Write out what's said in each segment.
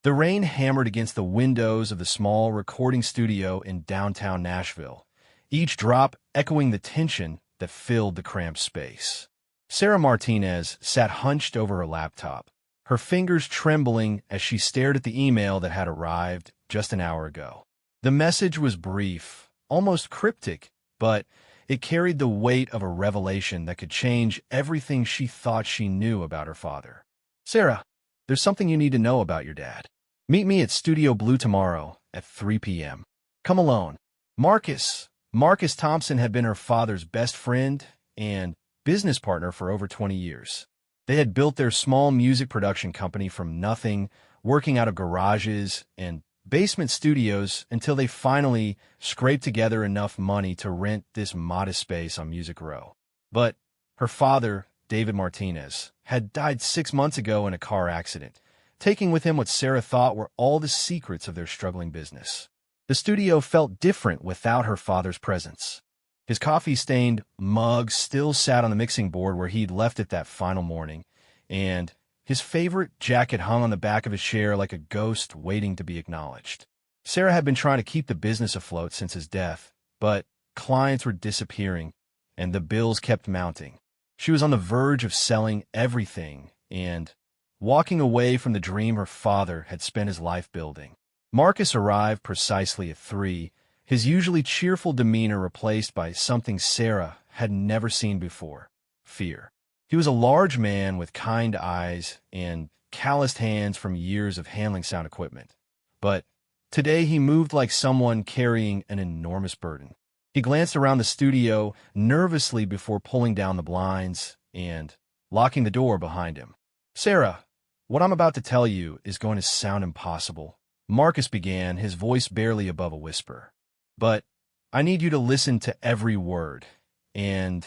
The rain hammered against the windows of the small recording studio in downtown Nashville, each drop echoing the tension that filled the cramped space. Sarah Martinez sat hunched over her laptop, her fingers trembling as she stared at the email that had arrived just an hour ago. The message was brief, almost cryptic, but it carried the weight of a revelation that could change everything she thought she knew about her father. Sarah, there's something you need to know about your dad. Meet me at Studio Blue tomorrow at 3 p.m. Come alone. Marcus Thompson had been her father's best friend and business partner for over 20 years. They had built their small music production company from nothing, working out of garages and basement studios until they finally scraped together enough money to rent this modest space on Music Row. But her father, David Martinez, had died 6 months ago in a car accident, taking with him what Sarah thought were all the secrets of their struggling business. The studio felt different without her father's presence. His coffee-stained mug still sat on the mixing board where he'd left it that final morning, and his favorite jacket hung on the back of his chair like a ghost waiting to be acknowledged. Sarah had been trying to keep the business afloat since his death, but clients were disappearing, and the bills kept mounting. She was on the verge of selling everything and walking away from the dream her father had spent his life building. Marcus arrived precisely at 3, his usually cheerful demeanor replaced by something Sarah had never seen before: fear. He was a large man with kind eyes and calloused hands from years of handling sound equipment. But today he moved like someone carrying an enormous burden. He glanced around the studio nervously before pulling down the blinds and locking the door behind him. Sarah, what I'm about to tell you is going to sound impossible, Marcus began, his voice barely above a whisper. But I need you to listen to every word, and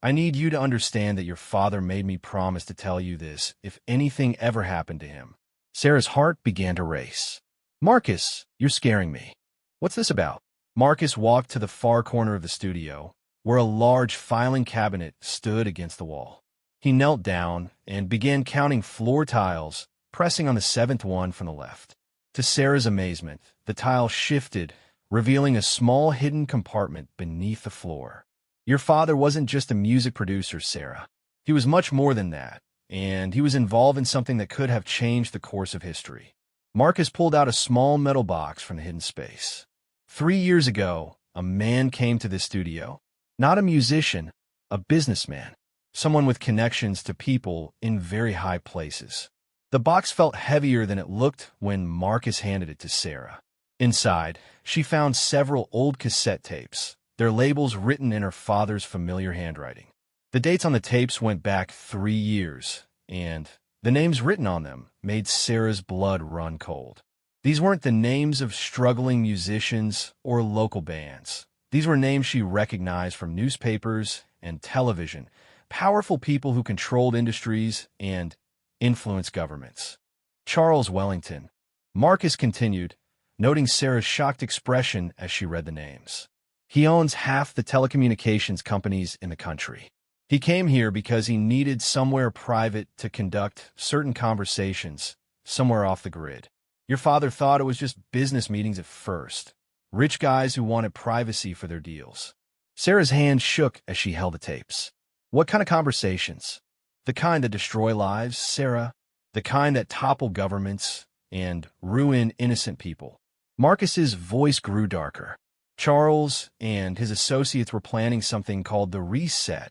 I need you to understand that your father made me promise to tell you this if anything ever happened to him. Sarah's heart began to race. Marcus, you're scaring me. What's this about? Marcus walked to the far corner of the studio, where a large filing cabinet stood against the wall. He knelt down and began counting floor tiles, pressing on the 7th one from the left. To Sarah's amazement, the tile shifted, revealing a small hidden compartment beneath the floor. Your father wasn't just a music producer, Sarah. He was much more than that, and he was involved in something that could have changed the course of history. Marcus pulled out a small metal box from the hidden space. 3 years ago, a man came to this studio. Not a musician, a businessman. Someone with connections to people in very high places. The box felt heavier than it looked when Marcus handed it to Sarah. Inside, she found several old cassette tapes, their labels written in her father's familiar handwriting. The dates on the tapes went back 3 years, and the names written on them made Sarah's blood run cold. These weren't the names of struggling musicians or local bands. These were names she recognized from newspapers and television, powerful people who controlled industries and influenced governments. Charles Wellington. Marcus continued, noting Sarah's shocked expression as she read the names. He owns half the telecommunications companies in the country. He came here because he needed somewhere private to conduct certain conversations, somewhere off the grid. Your father thought it was just business meetings at first, rich guys who wanted privacy for their deals. Sarah's hand shook as she held the tapes. What kind of conversations? The kind that destroy lives, Sarah? The kind that topple governments and ruin innocent people? Marcus's voice grew darker. Charles and his associates were planning something called the Reset.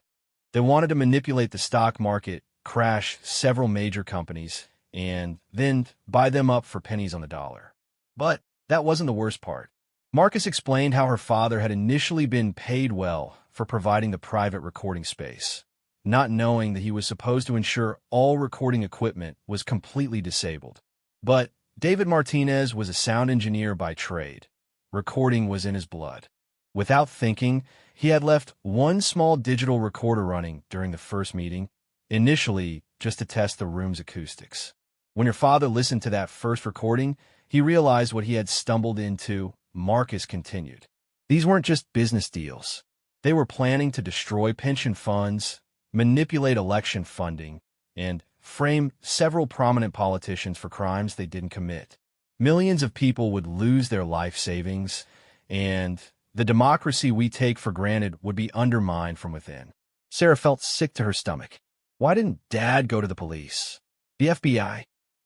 They wanted to manipulate the stock market, crash several major companies, and then buy them up for pennies on the dollar. But that wasn't the worst part. Marcus explained how her father had initially been paid well for providing the private recording space, not knowing that he was supposed to ensure all recording equipment was completely disabled. But David Martinez was a sound engineer by trade. Recording was in his blood. Without thinking, he had left one small digital recorder running during the first meeting, initially just to test the room's acoustics. When your father listened to that first recording, he realized what he had stumbled into. Marcus continued. These weren't just business deals. They were planning to destroy pension funds, manipulate election funding, and frame several prominent politicians for crimes they didn't commit. Millions of people would lose their life savings, and the democracy we take for granted would be undermined from within. Sarah felt sick to her stomach. Why didn't Dad go to the police? The FBI?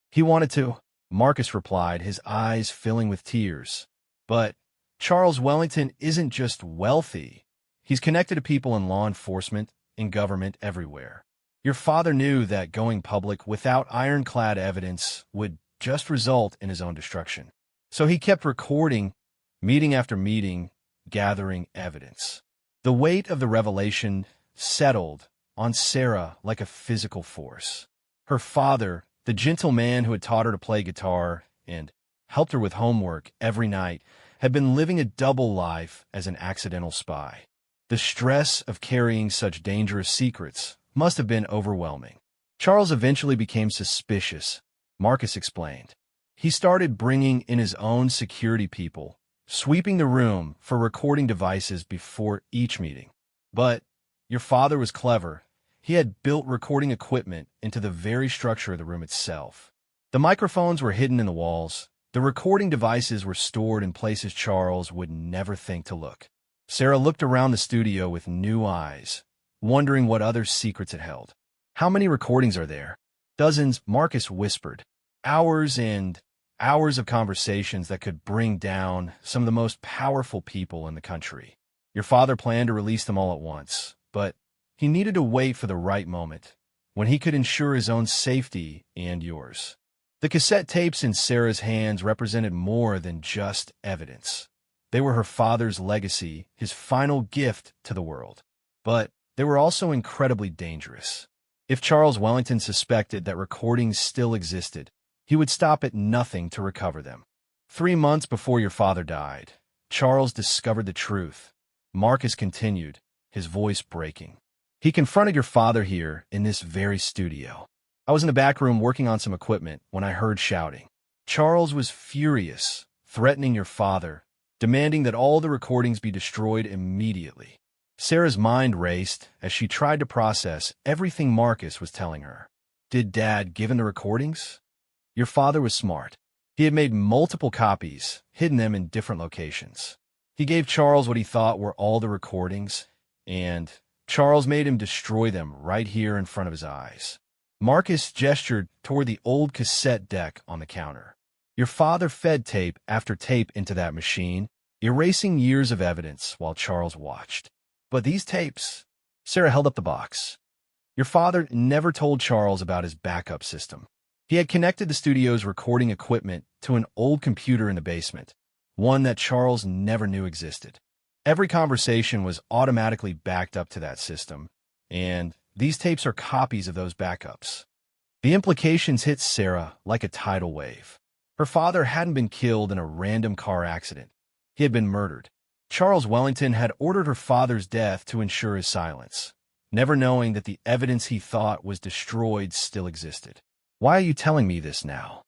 He wanted to, Marcus replied, his eyes filling with tears. But Charles Wellington isn't just wealthy. He's connected to people in law enforcement, in government, everywhere. Your father knew that going public without ironclad evidence would just result in his own destruction. So he kept recording, meeting after meeting, gathering evidence. The weight of the revelation settled on Sarah like a physical force. Her father, the gentle man who had taught her to play guitar and helped her with homework every night, had been living a double life as an accidental spy. The stress of carrying such dangerous secrets must have been overwhelming. Charles eventually became suspicious, Marcus explained. He started bringing in his own security people, sweeping the room for recording devices before each meeting. But your father was clever. He had built recording equipment into the very structure of the room itself. The microphones were hidden in the walls. The recording devices were stored in places Charles would never think to look. Sarah looked around the studio with new eyes, wondering what other secrets it held. How many recordings are there? Dozens, Marcus whispered. Hours and hours of conversations that could bring down some of the most powerful people in the country. Your father planned to release them all at once, but he needed to wait for the right moment, when he could ensure his own safety and yours. The cassette tapes in Sarah's hands represented more than just evidence. They were her father's legacy, his final gift to the world. But they were also incredibly dangerous. If Charles Wellington suspected that recordings still existed, he would stop at nothing to recover them. 3 months before your father died, Charles discovered the truth. Marcus continued, his voice breaking. He confronted your father here in this very studio. I was in the back room working on some equipment when I heard shouting. Charles was furious, threatening your father, demanding that all the recordings be destroyed immediately. Sarah's mind raced as she tried to process everything Marcus was telling her. Did Dad give him the recordings? Your father was smart. He had made multiple copies, hidden them in different locations. He gave Charles what he thought were all the recordings, and Charles made him destroy them right here in front of his eyes. Marcus gestured toward the old cassette deck on the counter. Your father fed tape after tape into that machine, erasing years of evidence while Charles watched. But these tapes, Sarah held up the box. Your father never told Charles about his backup system. He had connected the studio's recording equipment to an old computer in the basement, one that Charles never knew existed. Every conversation was automatically backed up to that system, and these tapes are copies of those backups. The implications hit Sarah like a tidal wave. Her father hadn't been killed in a random car accident. He had been murdered. Charles Wellington had ordered her father's death to ensure his silence, never knowing that the evidence he thought was destroyed still existed. Why are you telling me this now?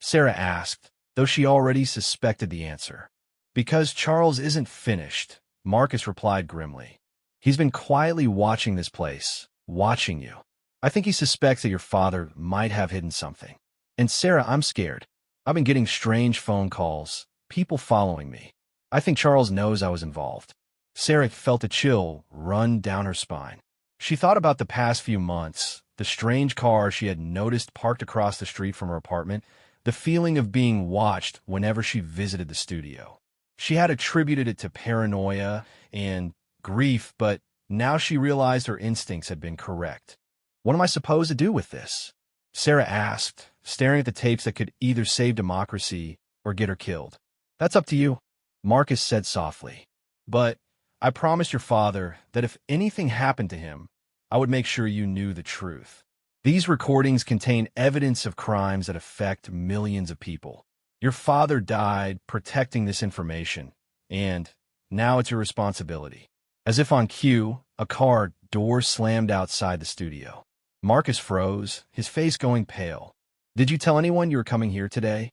Sarah asked, though she already suspected the answer. Because Charles isn't finished, Marcus replied grimly. He's been quietly watching this place, watching you. I think he suspects that your father might have hidden something. And Sarah, I'm scared. I've been getting strange phone calls, people following me. I think Charles knows I was involved. Sarah felt a chill run down her spine. She thought about the past few months, the strange car she had noticed parked across the street from her apartment, the feeling of being watched whenever she visited the studio. She had attributed it to paranoia and grief, but now she realized her instincts had been correct. What am I supposed to do with this? Sarah asked, staring at the tapes that could either save democracy or get her killed. That's up to you, Marcus said softly. But I promised your father that if anything happened to him, I would make sure you knew the truth. These recordings contain evidence of crimes that affect millions of people. Your father died protecting this information, and now it's your responsibility. As if on cue, a car door slammed outside the studio. Marcus froze, his face going pale. Did you tell anyone you were coming here today?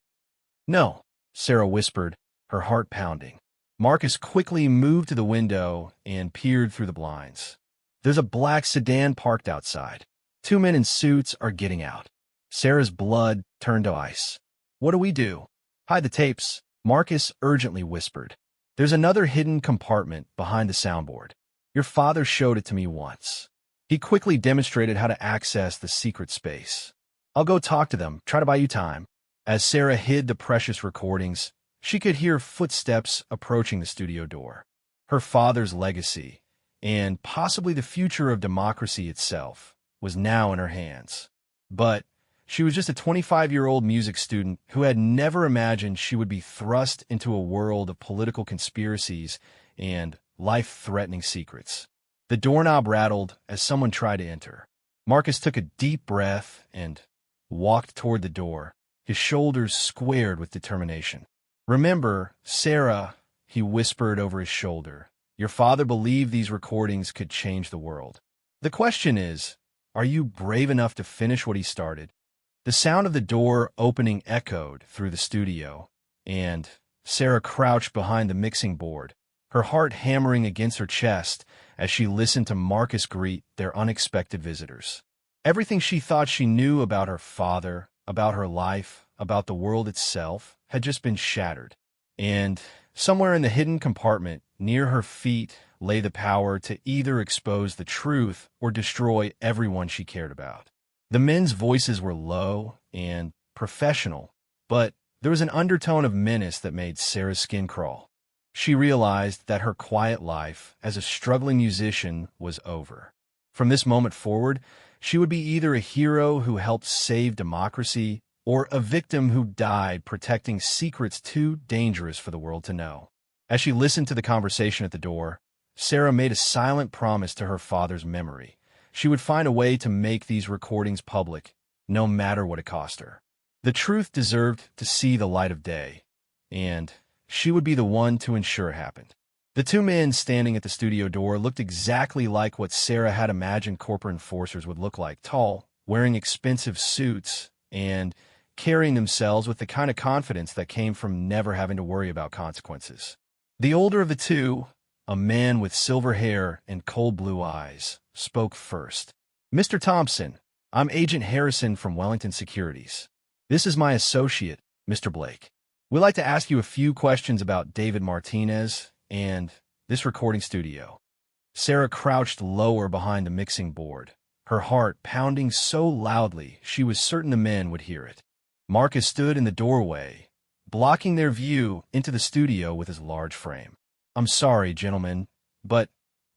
No, Sarah whispered, her heart pounding. Marcus quickly moved to the window and peered through the blinds. There's a black sedan parked outside. 2 men in suits are getting out. Sarah's blood turned to ice. What do we do? Hide the tapes, Marcus urgently whispered. There's another hidden compartment behind the soundboard. Your father showed it to me once. He quickly demonstrated how to access the secret space. I'll go talk to them, try to buy you time. As Sarah hid the precious recordings, she could hear footsteps approaching the studio door. Her father's legacy, and possibly the future of democracy itself, was now in her hands. But she was just a 25-year-old music student who had never imagined she would be thrust into a world of political conspiracies and life-threatening secrets. The doorknob rattled as someone tried to enter. Marcus took a deep breath and walked toward the door, his shoulders squared with determination. Remember, Sarah, he whispered over his shoulder. Your father believed these recordings could change the world. The question is, are you brave enough to finish what he started? The sound of the door opening echoed through the studio, and Sarah crouched behind the mixing board, her heart hammering against her chest as she listened to Marcus greet their unexpected visitors. Everything she thought she knew about her father, about her life, about the world itself, had just been shattered. And somewhere in the hidden compartment, near her feet, lay the power to either expose the truth or destroy everyone she cared about. The men's voices were low and professional, but there was an undertone of menace that made Sarah's skin crawl. She realized that her quiet life as a struggling musician was over. From this moment forward, she would be either a hero who helped save democracy or a victim who died protecting secrets too dangerous for the world to know. As she listened to the conversation at the door, Sarah made a silent promise to her father's memory. She would find a way to make these recordings public, no matter what it cost her. The truth deserved to see the light of day, and she would be the one to ensure it happened. The two men standing at the studio door looked exactly like what Sarah had imagined corporate enforcers would look like, tall, wearing expensive suits, and carrying themselves with the kind of confidence that came from never having to worry about consequences. The older of the two, a man with silver hair and cold blue eyes, spoke first. Mr. Thompson, I'm Agent Harrison from Wellington Securities. This is my associate, Mr. Blake. We'd like to ask you a few questions about David Martinez and this recording studio. Sarah crouched lower behind the mixing board, her heart pounding so loudly she was certain the men would hear it. Marcus stood in the doorway, blocking their view into the studio with his large frame. I'm sorry, gentlemen, but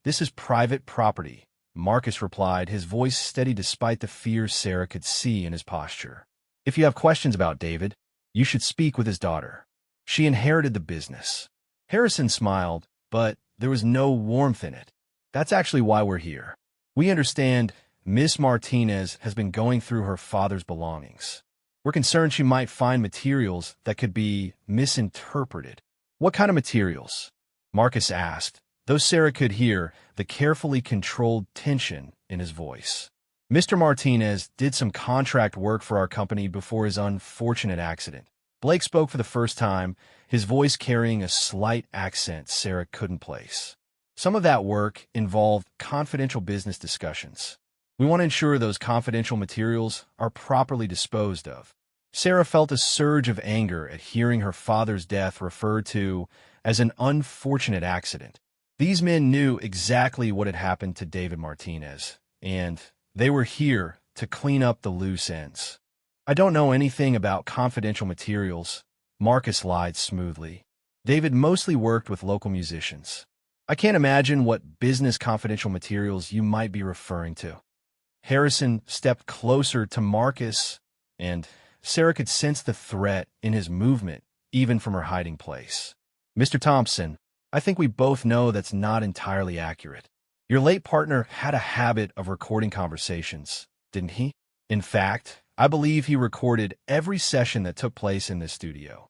this is private property, Marcus replied, his voice steady despite the fear Sarah could see in his posture. If you have questions about David, you should speak with his daughter. She inherited the business. Harrison smiled, but there was no warmth in it. That's actually why we're here. We understand Miss Martinez has been going through her father's belongings. We're concerned she might find materials that could be misinterpreted. What kind of materials? Marcus asked, though Sarah could hear the carefully controlled tension in his voice. Mr. Martinez did some contract work for our company before his unfortunate accident. Blake spoke for the first time, his voice carrying a slight accent Sarah couldn't place. Some of that work involved confidential business discussions. We want to ensure those confidential materials are properly disposed of. Sarah felt a surge of anger at hearing her father's death referred to as an unfortunate accident. These men knew exactly what had happened to David Martinez, and they were here to clean up the loose ends. I don't know anything about confidential materials, Marcus lied smoothly. David mostly worked with local musicians. I can't imagine what business confidential materials you might be referring to. Harrison stepped closer to Marcus, and Sarah could sense the threat in his movement, even from her hiding place. Mr. Thompson, I think we both know that's not entirely accurate. Your late partner had a habit of recording conversations, didn't he? In fact, I believe he recorded every session that took place in this studio.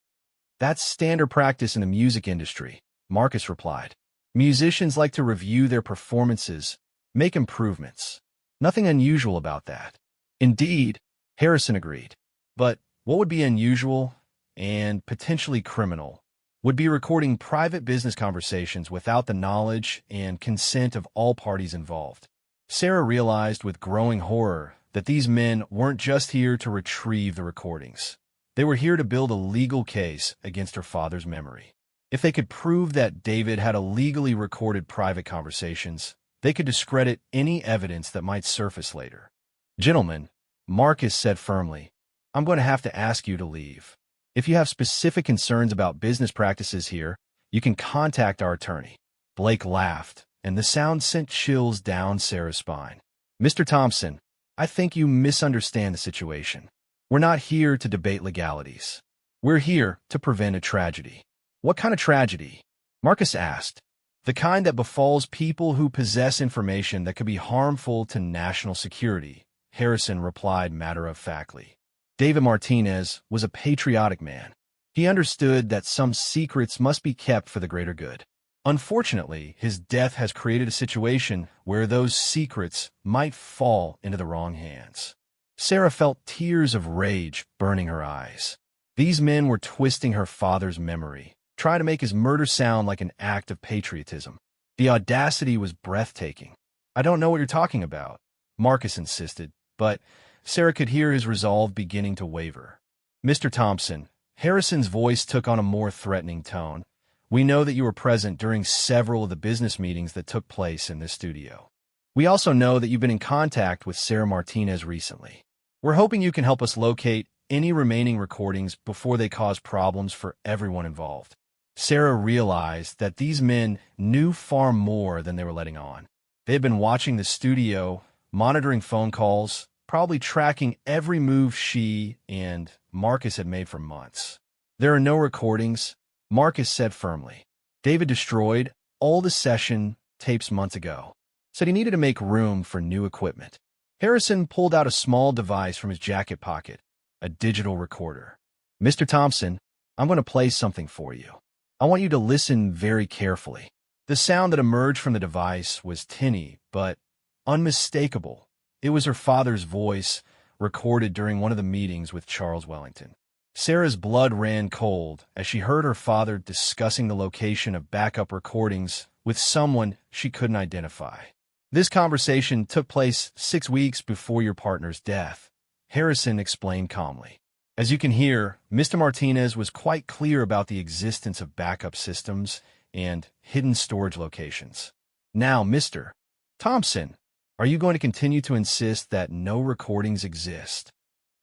That's standard practice in the music industry, Marcus replied. Musicians like to review their performances, make improvements. Nothing unusual about that. Indeed, Harrison agreed. But what would be unusual and potentially criminal would be recording private business conversations without the knowledge and consent of all parties involved. Sarah realized with growing horror that these men weren't just here to retrieve the recordings. They were here to build a legal case against her father's memory. If they could prove that David had illegally recorded private conversations, they could discredit any evidence that might surface later. "Gentlemen," Marcus said firmly, "I'm going to have to ask you to leave. If you have specific concerns about business practices here, you can contact our attorney." Blake laughed, and the sound sent chills down Sarah's spine. "Mr. Thompson, I think you misunderstand the situation. We're not here to debate legalities. We're here to prevent a tragedy." "What kind of tragedy?" Marcus asked. "The kind that befalls people who possess information that could be harmful to national security," Harrison replied matter-of-factly. David Martinez was a patriotic man. He understood that some secrets must be kept for the greater good. Unfortunately, his death has created a situation where those secrets might fall into the wrong hands. Sarah felt tears of rage burning her eyes. These men were twisting her father's memory, trying to make his murder sound like an act of patriotism. The audacity was breathtaking. "I don't know what you're talking about," Marcus insisted, but Sarah could hear his resolve beginning to waver. "Mr. Thompson," Harrison's voice took on a more threatening tone, "we know that you were present during several of the business meetings that took place in this studio. We also know that you've been in contact with Sarah Martinez recently. We're hoping you can help us locate any remaining recordings before they cause problems for everyone involved." Sarah realized that these men knew far more than they were letting on. They had been watching the studio, monitoring phone calls, probably tracking every move she and Marcus had made for months. "There are no recordings," Marcus said firmly. "David destroyed all the session tapes months ago. Said he needed to make room for new equipment." Harrison pulled out a small device from his jacket pocket, a digital recorder. "Mr. Thompson, I'm going to play something for you. I want you to listen very carefully." The sound that emerged from the device was tinny, but unmistakable. It was her father's voice, recorded during one of the meetings with Charles Wellington. Sarah's blood ran cold as she heard her father discussing the location of backup recordings with someone she couldn't identify. "This conversation took place 6 weeks before your partner's death," Harrison explained calmly. As you can hear, Mr. Martinez was quite clear about the existence of backup systems and hidden storage locations. "Now, Mr. Thompson, are you going to continue to insist that no recordings exist?"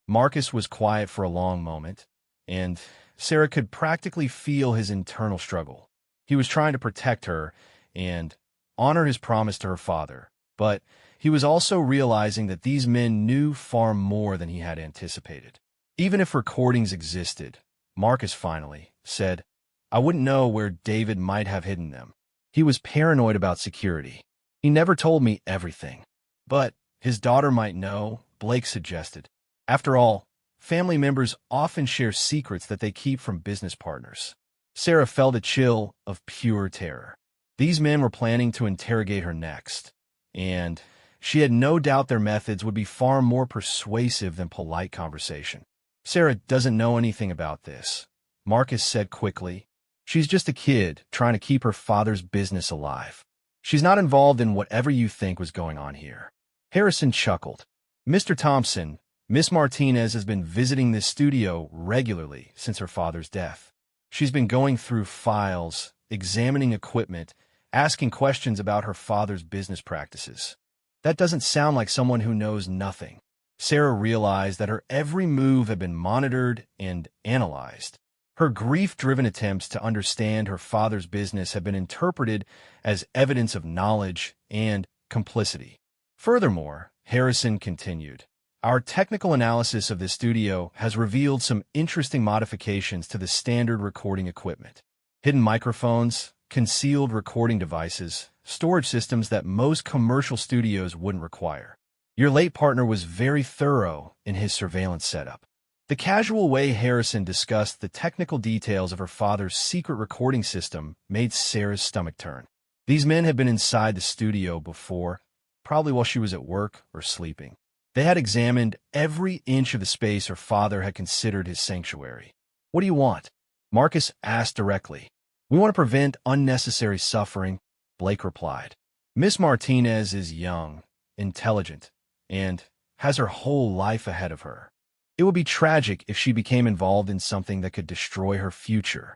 Marcus was quiet for a long moment, and Sarah could practically feel his internal struggle. He was trying to protect her and honor his promise to her father, but he was also realizing that these men knew far more than he had anticipated. "Even if recordings existed," Marcus finally said, "I wouldn't know where David might have hidden them. He was paranoid about security. He never told me everything." "But his daughter might know," Blake suggested. "After all, family members often share secrets that they keep from business partners." Sarah felt a chill of pure terror. These men were planning to interrogate her next, and she had no doubt their methods would be far more persuasive than polite conversation. "Sarah doesn't know anything about this," Marcus said quickly. "She's just a kid trying to keep her father's business alive. She's not involved in whatever you think was going on here." Harrison chuckled. "Mr. Thompson, Miss Martinez has been visiting this studio regularly since her father's death. She's been going through files, examining equipment, asking questions about her father's business practices. That doesn't sound like someone who knows nothing." Sarah realized that her every move had been monitored and analyzed. Her grief-driven attempts to understand her father's business had been interpreted as evidence of knowledge and complicity. "Furthermore," Harrison continued, "our technical analysis of this studio has revealed some interesting modifications to the standard recording equipment. Hidden microphones, concealed recording devices, storage systems that most commercial studios wouldn't require. Your late partner was very thorough in his surveillance setup." The casual way Harrison discussed the technical details of her father's secret recording system made Sarah's stomach turn. These men had been inside the studio before, probably while she was at work or sleeping. They had examined every inch of the space her father had considered his sanctuary. "What do you want?" Marcus asked directly. "We want to prevent unnecessary suffering," Blake replied. "Miss Martinez is young, intelligent, and has her whole life ahead of her. It would be tragic if she became involved in something that could destroy her future.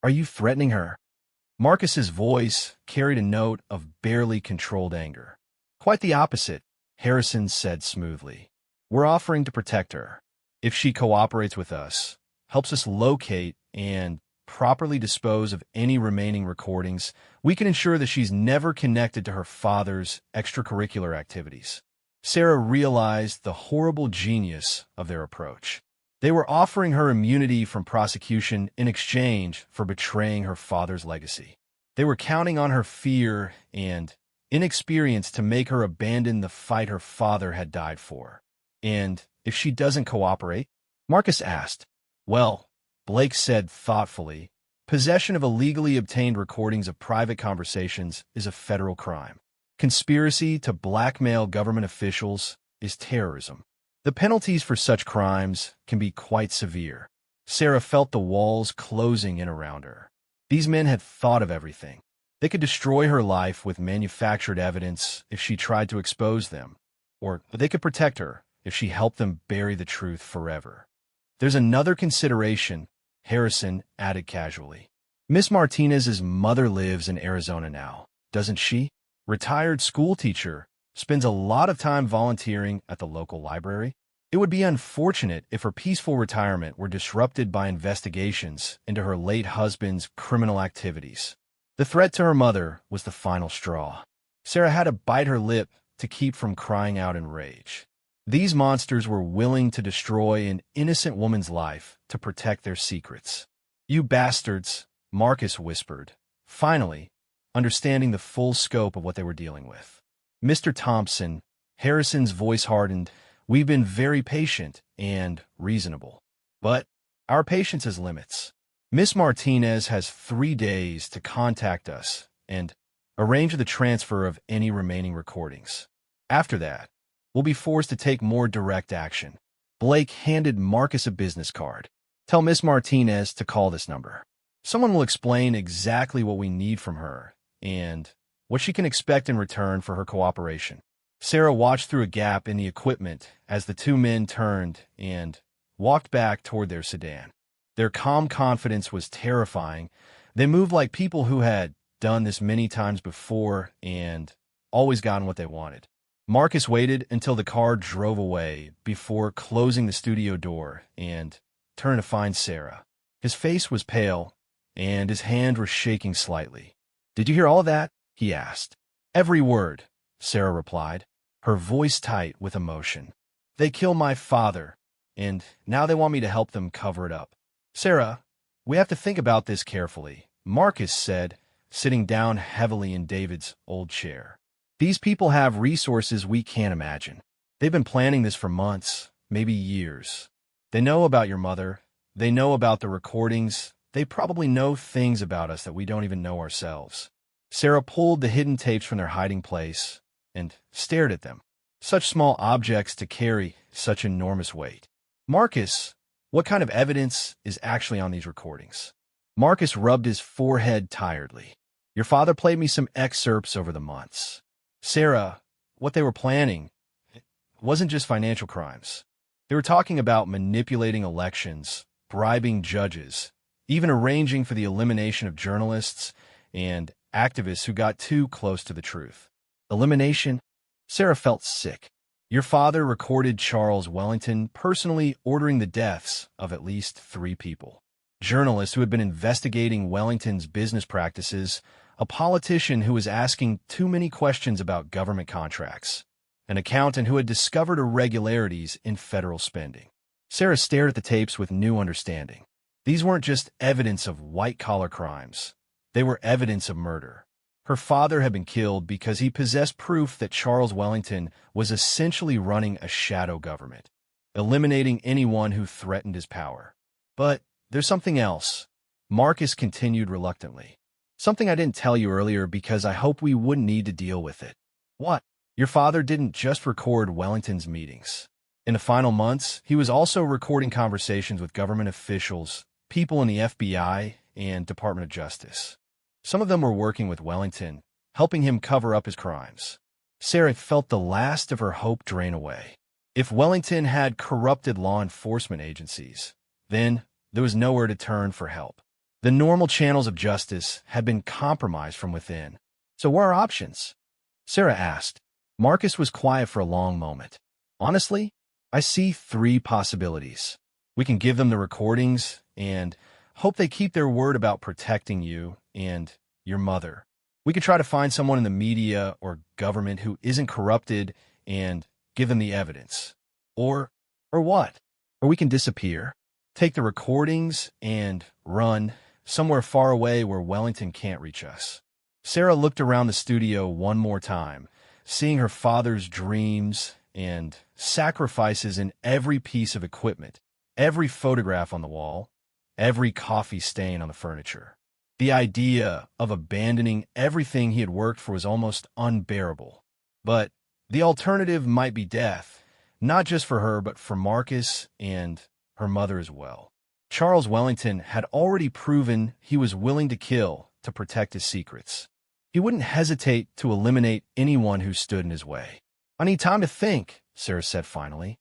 Are you threatening her? Marcus's voice carried a note of barely controlled anger. Quite the opposite, Harrison said smoothly. We're offering to protect her. If she cooperates with us, helps us locate and properly dispose of any remaining recordings, we can ensure that she's never connected to her father's extracurricular activities. Sarah realized the horrible genius of their approach. They were offering her immunity from prosecution in exchange for betraying her father's legacy. They were counting on her fear and inexperience to make her abandon the fight her father had died for. And if she doesn't cooperate? Marcus asked. Well, Blake said thoughtfully, possession of illegally obtained recordings of private conversations is a federal crime. Conspiracy to blackmail government officials is terrorism. The penalties for such crimes can be quite severe. Sarah felt the walls closing in around her. These men had thought of everything. They could destroy her life with manufactured evidence if she tried to expose them, or they could protect her if she helped them bury the truth forever. There's another consideration, Harrison added casually. Miss Martinez's mother lives in Arizona now, doesn't she? Retired schoolteacher, spends a lot of time volunteering at the local library. It would be unfortunate if her peaceful retirement were disrupted by investigations into her late husband's criminal activities. The threat to her mother was the final straw. Sarah had to bite her lip to keep from crying out in rage. These monsters were willing to destroy an innocent woman's life to protect their secrets. You bastards, Marcus whispered, finally, understanding the full scope of what they were dealing with. Mr. Thompson, Harrison's voice hardened, we've been very patient and reasonable. But our patience has limits. Miss Martinez has 3 days to contact us and arrange the transfer of any remaining recordings. After that, we'll be forced to take more direct action. Blake handed Marcus a business card. Tell Miss Martinez to call this number. Someone will explain exactly what we need from her and what she can expect in return for her cooperation. Sarah watched through a gap in the equipment as the 2 men turned and walked back toward their sedan. Their calm confidence was terrifying. They moved like people who had done this many times before and always gotten what they wanted. Marcus waited until the car drove away before closing the studio door and turned to find Sarah. His face was pale, and his hand was shaking slightly. Did you hear all of that? He asked. Every word, Sarah replied, her voice tight with emotion. They killed my father, and now they want me to help them cover it up. Sarah, we have to think about this carefully, Marcus said, sitting down heavily in David's old chair. These people have resources we can't imagine. They've been planning this for months, maybe years. They know about your mother. They know about the recordings. They probably know things about us that we don't even know ourselves. Sarah pulled the hidden tapes from their hiding place and stared at them. Such small objects to carry such enormous weight. Marcus, what kind of evidence is actually on these recordings? Marcus rubbed his forehead tiredly. Your father played me some excerpts over the months. Sarah, what they were planning wasn't just financial crimes. They were talking about manipulating elections, bribing judges, even arranging for the elimination of journalists and activists who got too close to the truth. Elimination? Sarah felt sick. Your father recorded Charles Wellington personally ordering the deaths of at least 3 people. Journalists who had been investigating Wellington's business practices, a politician who was asking too many questions about government contracts, an accountant who had discovered irregularities in federal spending. Sarah stared at the tapes with new understanding. These weren't just evidence of white-collar crimes. They were evidence of murder. Her father had been killed because he possessed proof that Charles Wellington was essentially running a shadow government, eliminating anyone who threatened his power. But there's something else, Marcus continued reluctantly. Something I didn't tell you earlier because I hoped we wouldn't need to deal with it. What? Your father didn't just record Wellington's meetings. In the final months, he was also recording conversations with government officials, people in the FBI, and Department of Justice. Some of them were working with Wellington, helping him cover up his crimes. Sarah felt the last of her hope drain away. If Wellington had corrupted law enforcement agencies, then there was nowhere to turn for help. The normal channels of justice had been compromised from within. So what are options? Sarah asked. Marcus was quiet for a long moment. Honestly, I see three possibilities. We can give them the recordings and hope they keep their word about protecting you and your mother. We could try to find someone in the media or government who isn't corrupted and give them the evidence. Or what? Or we can disappear, take the recordings and run somewhere far away where Wellington can't reach us. Sarah looked around the studio one more time, seeing her father's dreams and sacrifices in every piece of equipment, every photograph on the wall, every coffee stain on the furniture. The idea of abandoning everything he had worked for was almost unbearable. But the alternative might be death, not just for her, but for Marcus and her mother as well. Charles Wellington had already proven he was willing to kill to protect his secrets. He wouldn't hesitate to eliminate anyone who stood in his way. I need time to think, Sarah said finally.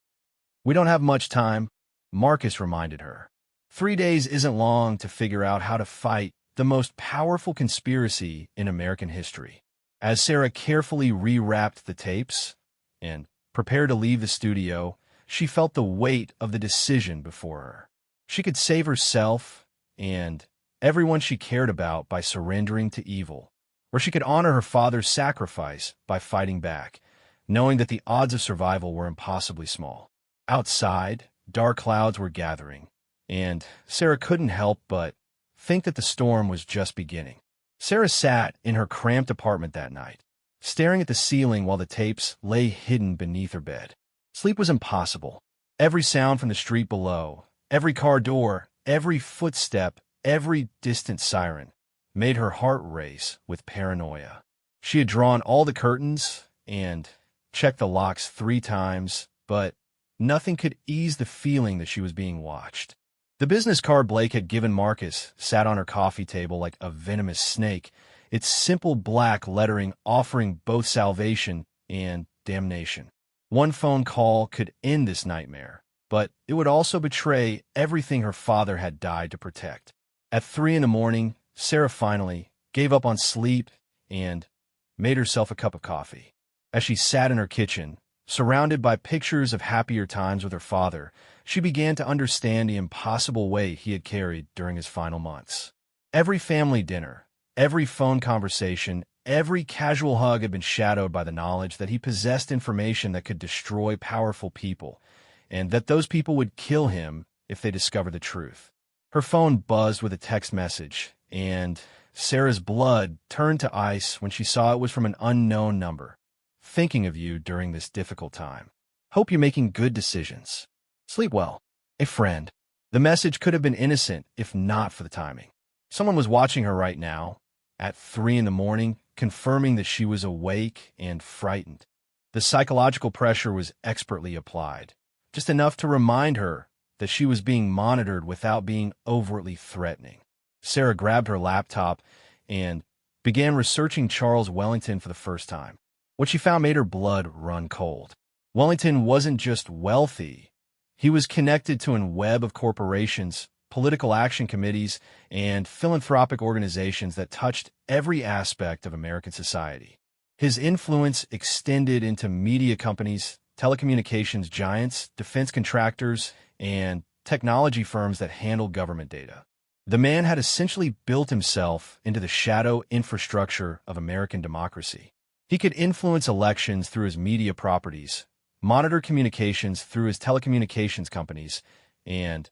We don't have much time, Marcus reminded her. 3 days isn't long to figure out how to fight the most powerful conspiracy in American history. As Sarah carefully rewrapped the tapes and prepared to leave the studio, she felt the weight of the decision before her. She could save herself and everyone she cared about by surrendering to evil, or she could honor her father's sacrifice by fighting back, knowing that the odds of survival were impossibly small. Outside, dark clouds were gathering, and Sarah couldn't help but think that the storm was just beginning. Sarah sat in her cramped apartment that night, staring at the ceiling while the tapes lay hidden beneath her bed. Sleep was impossible. Every sound from the street below, every car door, every footstep, every distant siren made her heart race with paranoia. She had drawn all the curtains and checked the locks 3 times, but nothing could ease the feeling that she was being watched. The business card Blake had given Marcus sat on her coffee table like a venomous snake, its simple black lettering offering both salvation and damnation. One phone call could end this nightmare, but it would also betray everything her father had died to protect. At 3 in the morning, Sarah finally gave up on sleep and made herself a cup of coffee. As she sat in her kitchen, surrounded by pictures of happier times with her father, she began to understand the impossible weight he had carried during his final months. Every family dinner, every phone conversation, every casual hug had been shadowed by the knowledge that he possessed information that could destroy powerful people, and that those people would kill him if they discovered the truth. Her phone buzzed with a text message, and Sarah's blood turned to ice when she saw it was from an unknown number. Thinking of you during this difficult time. Hope you're making good decisions. Sleep well. A friend. The message could have been innocent if not for the timing. Someone was watching her right now, at 3 in the morning, confirming that she was awake and frightened. The psychological pressure was expertly applied, just enough to remind her that she was being monitored without being overtly threatening. Sarah grabbed her laptop and began researching Charles Wellington for the first time. What she found made her blood run cold. Wellington wasn't just wealthy. He was connected to a web of corporations, political action committees, and philanthropic organizations that touched every aspect of American society. His influence extended into media companies, telecommunications giants, defense contractors, and technology firms that handled government data. The man had essentially built himself into the shadow infrastructure of American democracy. He could influence elections through his media properties, monitor communications through his telecommunications companies, and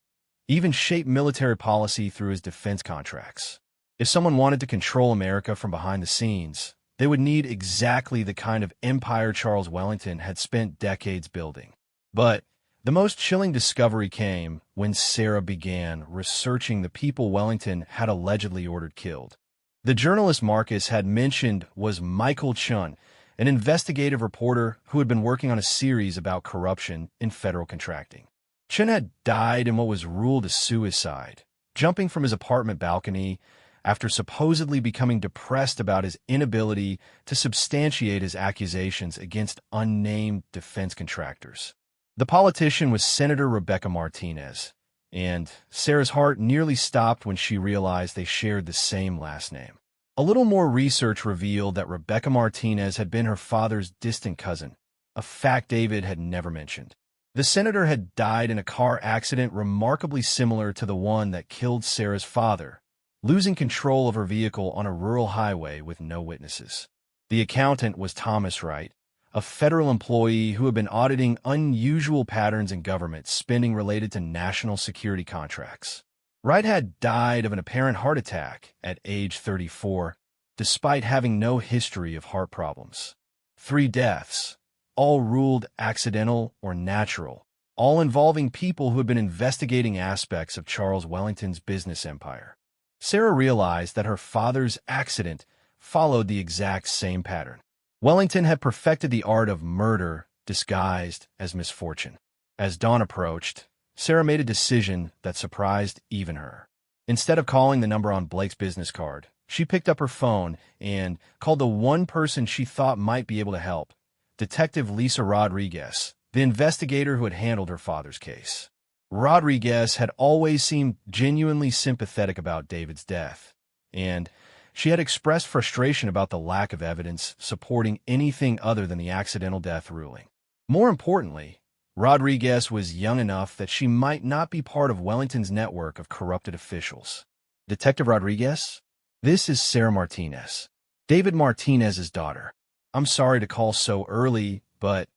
even shape military policy through his defense contracts. If someone wanted to control America from behind the scenes, they would need exactly the kind of empire Charles Wellington had spent decades building. But the most chilling discovery came when Sarah began researching the people Wellington had allegedly ordered killed. The journalist Marcus had mentioned was Michael Chun, an investigative reporter who had been working on a series about corruption in federal contracting. Chun had died in what was ruled a suicide, jumping from his apartment balcony after supposedly becoming depressed about his inability to substantiate his accusations against unnamed defense contractors. The politician was Senator Rebecca Martinez, and Sarah's heart nearly stopped when she realized they shared the same last name. A little more research revealed that Rebecca Martinez had been her father's distant cousin, a fact David had never mentioned. The senator had died in a car accident remarkably similar to the one that killed Sarah's father, losing control of her vehicle on a rural highway with no witnesses. The accountant was Thomas Wright, a federal employee who had been auditing unusual patterns in government spending related to national security contracts. Wright had died of an apparent heart attack at age 34, despite having no history of heart problems. 3 deaths, all ruled accidental or natural, all involving people who had been investigating aspects of Charles Wellington's business empire. Sarah realized that her father's accident followed the exact same pattern. Wellington had perfected the art of murder disguised as misfortune. As dawn approached, Sarah made a decision that surprised even her. Instead of calling the number on Blake's business card, she picked up her phone and called the one person she thought might be able to help, Detective Lisa Rodriguez, the investigator who had handled her father's case. Rodriguez had always seemed genuinely sympathetic about David's death, and she had expressed frustration about the lack of evidence supporting anything other than the accidental death ruling. More importantly, Rodriguez was young enough that she might not be part of Wellington's network of corrupted officials. Detective Rodriguez? This is Sarah Martinez, David Martinez's daughter. I'm sorry to call so early, but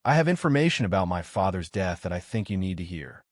I have information about my father's death that I think you need to hear.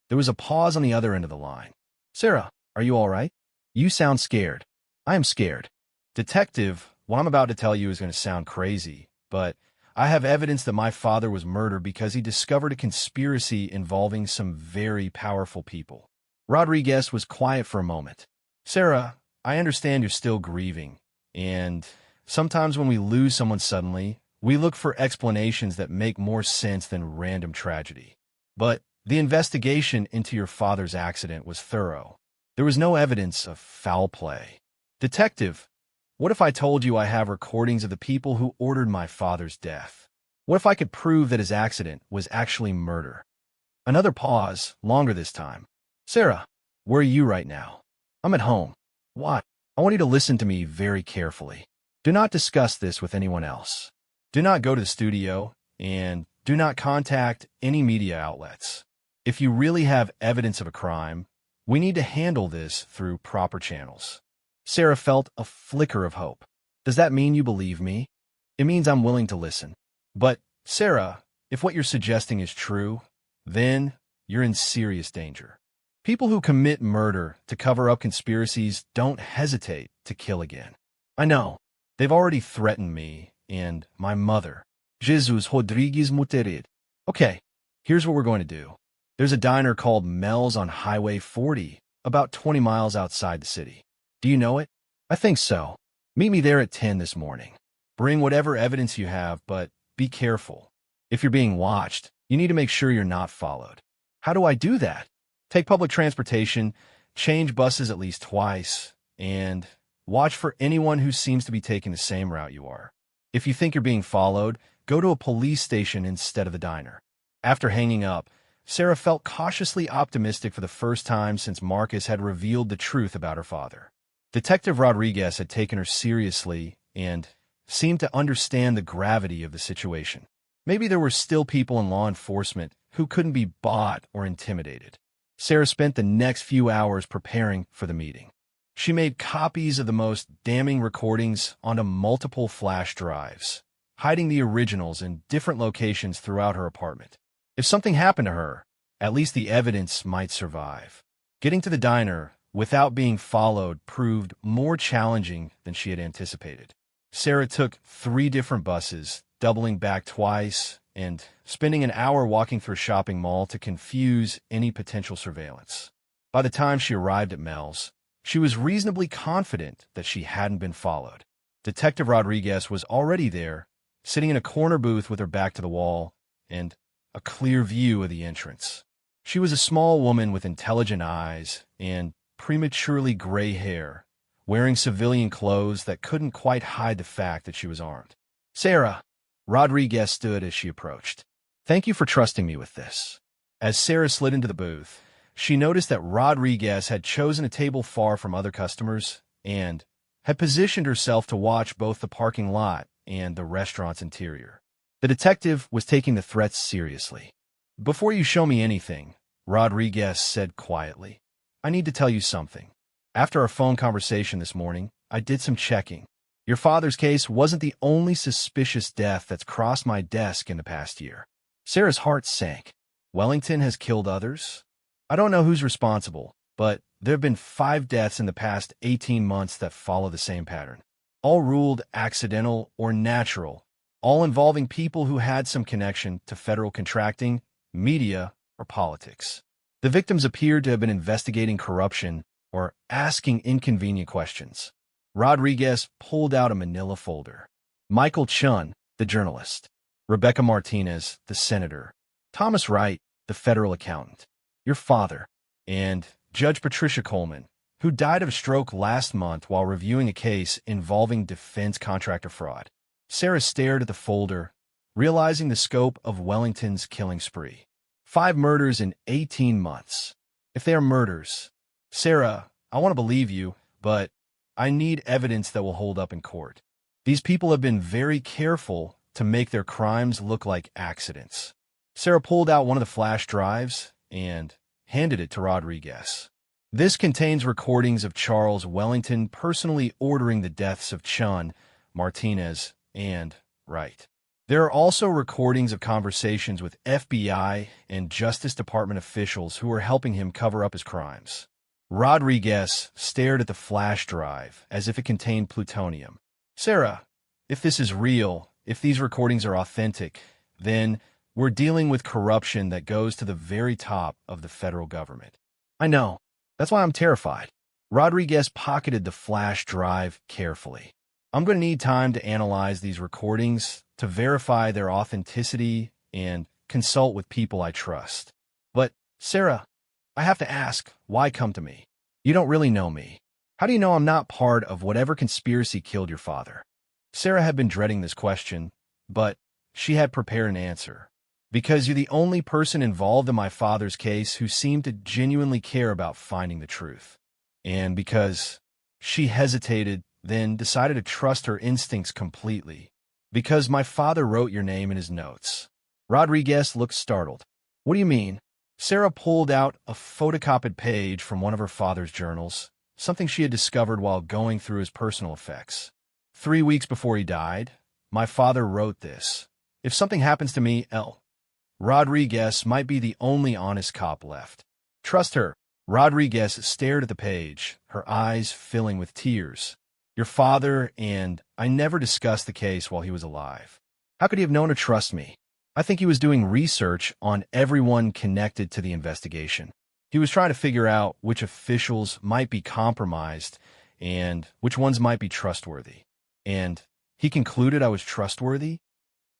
There was a pause on the other end of the line. Sarah, are you all right? You sound scared. I am scared. Detective, what I'm about to tell you is going to sound crazy, but I have evidence that my father was murdered because he discovered a conspiracy involving some very powerful people. Rodriguez was quiet for a moment. Sarah, I understand you're still grieving, and sometimes when we lose someone suddenly, we look for explanations that make more sense than random tragedy. But the investigation into your father's accident was thorough. There was no evidence of foul play. Detective, what if I told you I have recordings of the people who ordered my father's death? What if I could prove that his accident was actually murder? Another pause, longer this time. Sarah, where are you right now? I'm at home. Why? I want you to listen to me very carefully. Do not discuss this with anyone else. Do not go to the studio, and do not contact any media outlets. If you really have evidence of a crime, we need to handle this through proper channels. Sarah felt a flicker of hope. Does that mean you believe me? It means I'm willing to listen. But, Sarah, if what you're suggesting is true, then you're in serious danger. People who commit murder to cover up conspiracies don't hesitate to kill again. I know. They've already threatened me and my mother. Jesus Rodriguez Muterid. Okay, here's what we're going to do. There's a diner called Mel's on Highway 40, about 20 miles outside the city. Do you know it? I think so. Meet me there at 10 this morning. Bring whatever evidence you have, but be careful. If you're being watched, you need to make sure you're not followed. How do I do that? Take public transportation, change buses at least twice, and watch for anyone who seems to be taking the same route you are. If you think you're being followed, go to a police station instead of the diner. After hanging up, Sarah felt cautiously optimistic for the first time since Marcus had revealed the truth about her father. Detective Rodriguez had taken her seriously and seemed to understand the gravity of the situation. Maybe there were still people in law enforcement who couldn't be bought or intimidated. Sarah spent the next few hours preparing for the meeting. She made copies of the most damning recordings onto multiple flash drives, hiding the originals in different locations throughout her apartment. If something happened to her, at least the evidence might survive. Getting to the diner without being followed proved more challenging than she had anticipated. Sarah took 3 different buses, doubling back twice, and spending an hour walking through a shopping mall to confuse any potential surveillance. By the time she arrived at Mel's, she was reasonably confident that she hadn't been followed. Detective Rodriguez was already there, sitting in a corner booth with her back to the wall and a clear view of the entrance. She was a small woman with intelligent eyes and prematurely gray hair, wearing civilian clothes that couldn't quite hide the fact that she was armed. Sarah, Rodriguez stood as she approached. Thank you for trusting me with this. As Sarah slid into the booth, she noticed that Rodriguez had chosen a table far from other customers and had positioned herself to watch both the parking lot and the restaurant's interior. The detective was taking the threats seriously. Before you show me anything, Rodriguez said quietly, I need to tell you something. After our phone conversation this morning, I did some checking. Your father's case wasn't the only suspicious death that's crossed my desk in the past year. Sarah's heart sank. Wellington has killed others? I don't know who's responsible, but there have been 5 deaths in the past 18 months that follow the same pattern. All ruled accidental or natural, all involving people who had some connection to federal contracting, media, or politics. The victims appeared to have been investigating corruption or asking inconvenient questions. Rodriguez pulled out a manila folder. Michael Chun, the journalist. Rebecca Martinez, the senator. Thomas Wright, the federal accountant. Your father. And Judge Patricia Coleman, who died of a stroke last month while reviewing a case involving defense contractor fraud. Sarah stared at the folder, realizing the scope of Wellington's killing spree. 5 murders in 18 months. If they are murders, Sarah, I want to believe you, but I need evidence that will hold up in court. These people have been very careful to make their crimes look like accidents. Sarah pulled out one of the flash drives and handed it to Rodriguez. This contains recordings of Charles Wellington personally ordering the deaths of Chun, Martinez, and Wright. There are also recordings of conversations with FBI and Justice Department officials who are helping him cover up his crimes. Rodriguez stared at the flash drive as if it contained plutonium. Sarah, if this is real, if these recordings are authentic, then we're dealing with corruption that goes to the very top of the federal government. I know. That's why I'm terrified. Rodriguez pocketed the flash drive carefully. I'm going to need time to analyze these recordings, to verify their authenticity, and consult with people I trust. But, Sarah, I have to ask, why come to me? You don't really know me. How do you know I'm not part of whatever conspiracy killed your father? Sarah had been dreading this question, but she had prepared an answer. Because you're the only person involved in my father's case who seemed to genuinely care about finding the truth. And because she hesitated, then decided to trust her instincts completely. Because my father wrote your name in his notes. Rodriguez looked startled. What do you mean? Sarah pulled out a photocopied page from one of her father's journals, something she had discovered while going through his personal effects. 3 weeks before he died, my father wrote this. If something happens to me, Rodriguez might be the only honest cop left. Trust her. Rodriguez stared at the page, her eyes filling with tears. Your father and I never discussed the case while he was alive. How could he have known to trust me? I think he was doing research on everyone connected to the investigation. He was trying to figure out which officials might be compromised and which ones might be trustworthy. And he concluded I was trustworthy?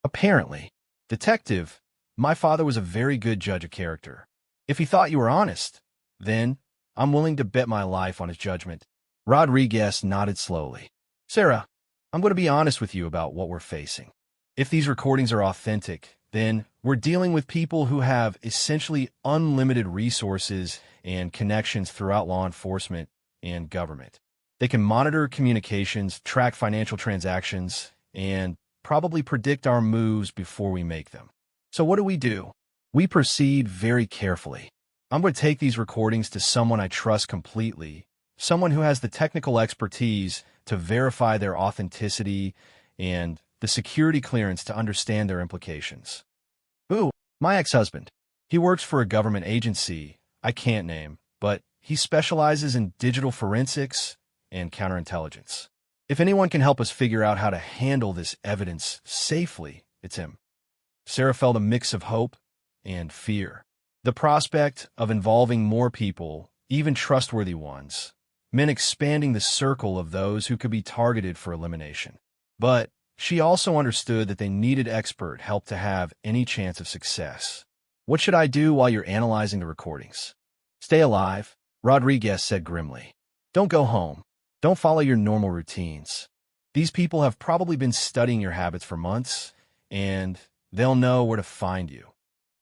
Apparently. Detective, my father was a very good judge of character. If he thought you were honest, then I'm willing to bet my life on his judgment. Rodriguez nodded slowly. Sarah, I'm going to be honest with you about what we're facing. If these recordings are authentic, then we're dealing with people who have essentially unlimited resources and connections throughout law enforcement and government. They can monitor communications, track financial transactions, and probably predict our moves before we make them. So what do? We proceed very carefully. I'm going to take these recordings to someone I trust completely, someone who has the technical expertise to verify their authenticity and the security clearance to understand their implications. Who? My ex-husband. He works for a government agency I can't name, but he specializes in digital forensics and counterintelligence. If anyone can help us figure out how to handle this evidence safely, it's him. Sarah felt a mix of hope and fear. The prospect of involving more people, even trustworthy ones, meant expanding the circle of those who could be targeted for elimination. But she also understood that they needed expert help to have any chance of success. What should I do while you're analyzing the recordings? Stay alive, Rodriguez said grimly. Don't go home. Don't follow your normal routines. These people have probably been studying your habits for months, and they'll know where to find you.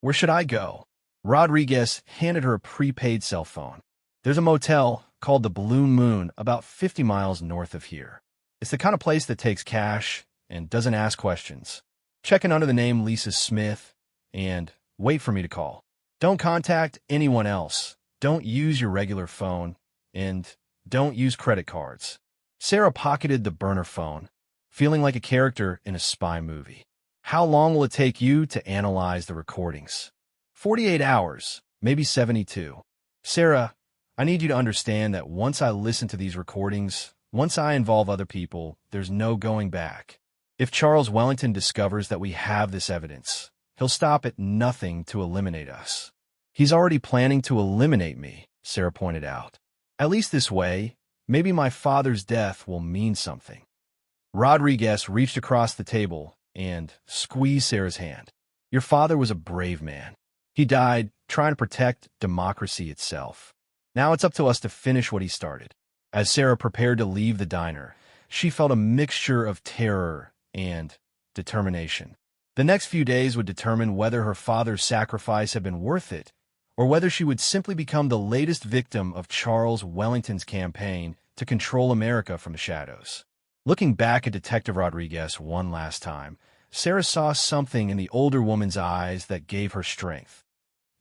Where should I go? Rodriguez handed her a prepaid cell phone. There's a motel called the Blue Moon about 50 miles north of here. It's the kind of place that takes cash and doesn't ask questions. Check in under the name Lisa Smith and wait for me to call. Don't contact anyone else. Don't use your regular phone and don't use credit cards. Sarah pocketed the burner phone, feeling like a character in a spy movie. How long will it take you to analyze the recordings? 48 hours, maybe 72. Sarah, I need you to understand that once I listen to these recordings, once I involve other people, there's no going back. If Charles Wellington discovers that we have this evidence, he'll stop at nothing to eliminate us. He's already planning to eliminate me, Sarah pointed out. At least this way, maybe my father's death will mean something. Rodriguez reached across the table and squeezed Sarah's hand. Your father was a brave man. He died trying to protect democracy itself. Now it's up to us to finish what he started. As Sarah prepared to leave the diner, she felt a mixture of terror and determination. The next few days would determine whether her father's sacrifice had been worth it, or whether she would simply become the latest victim of Charles Wellington's campaign to control America from the shadows. Looking back at Detective Rodriguez one last time, Sarah saw something in the older woman's eyes that gave her strength.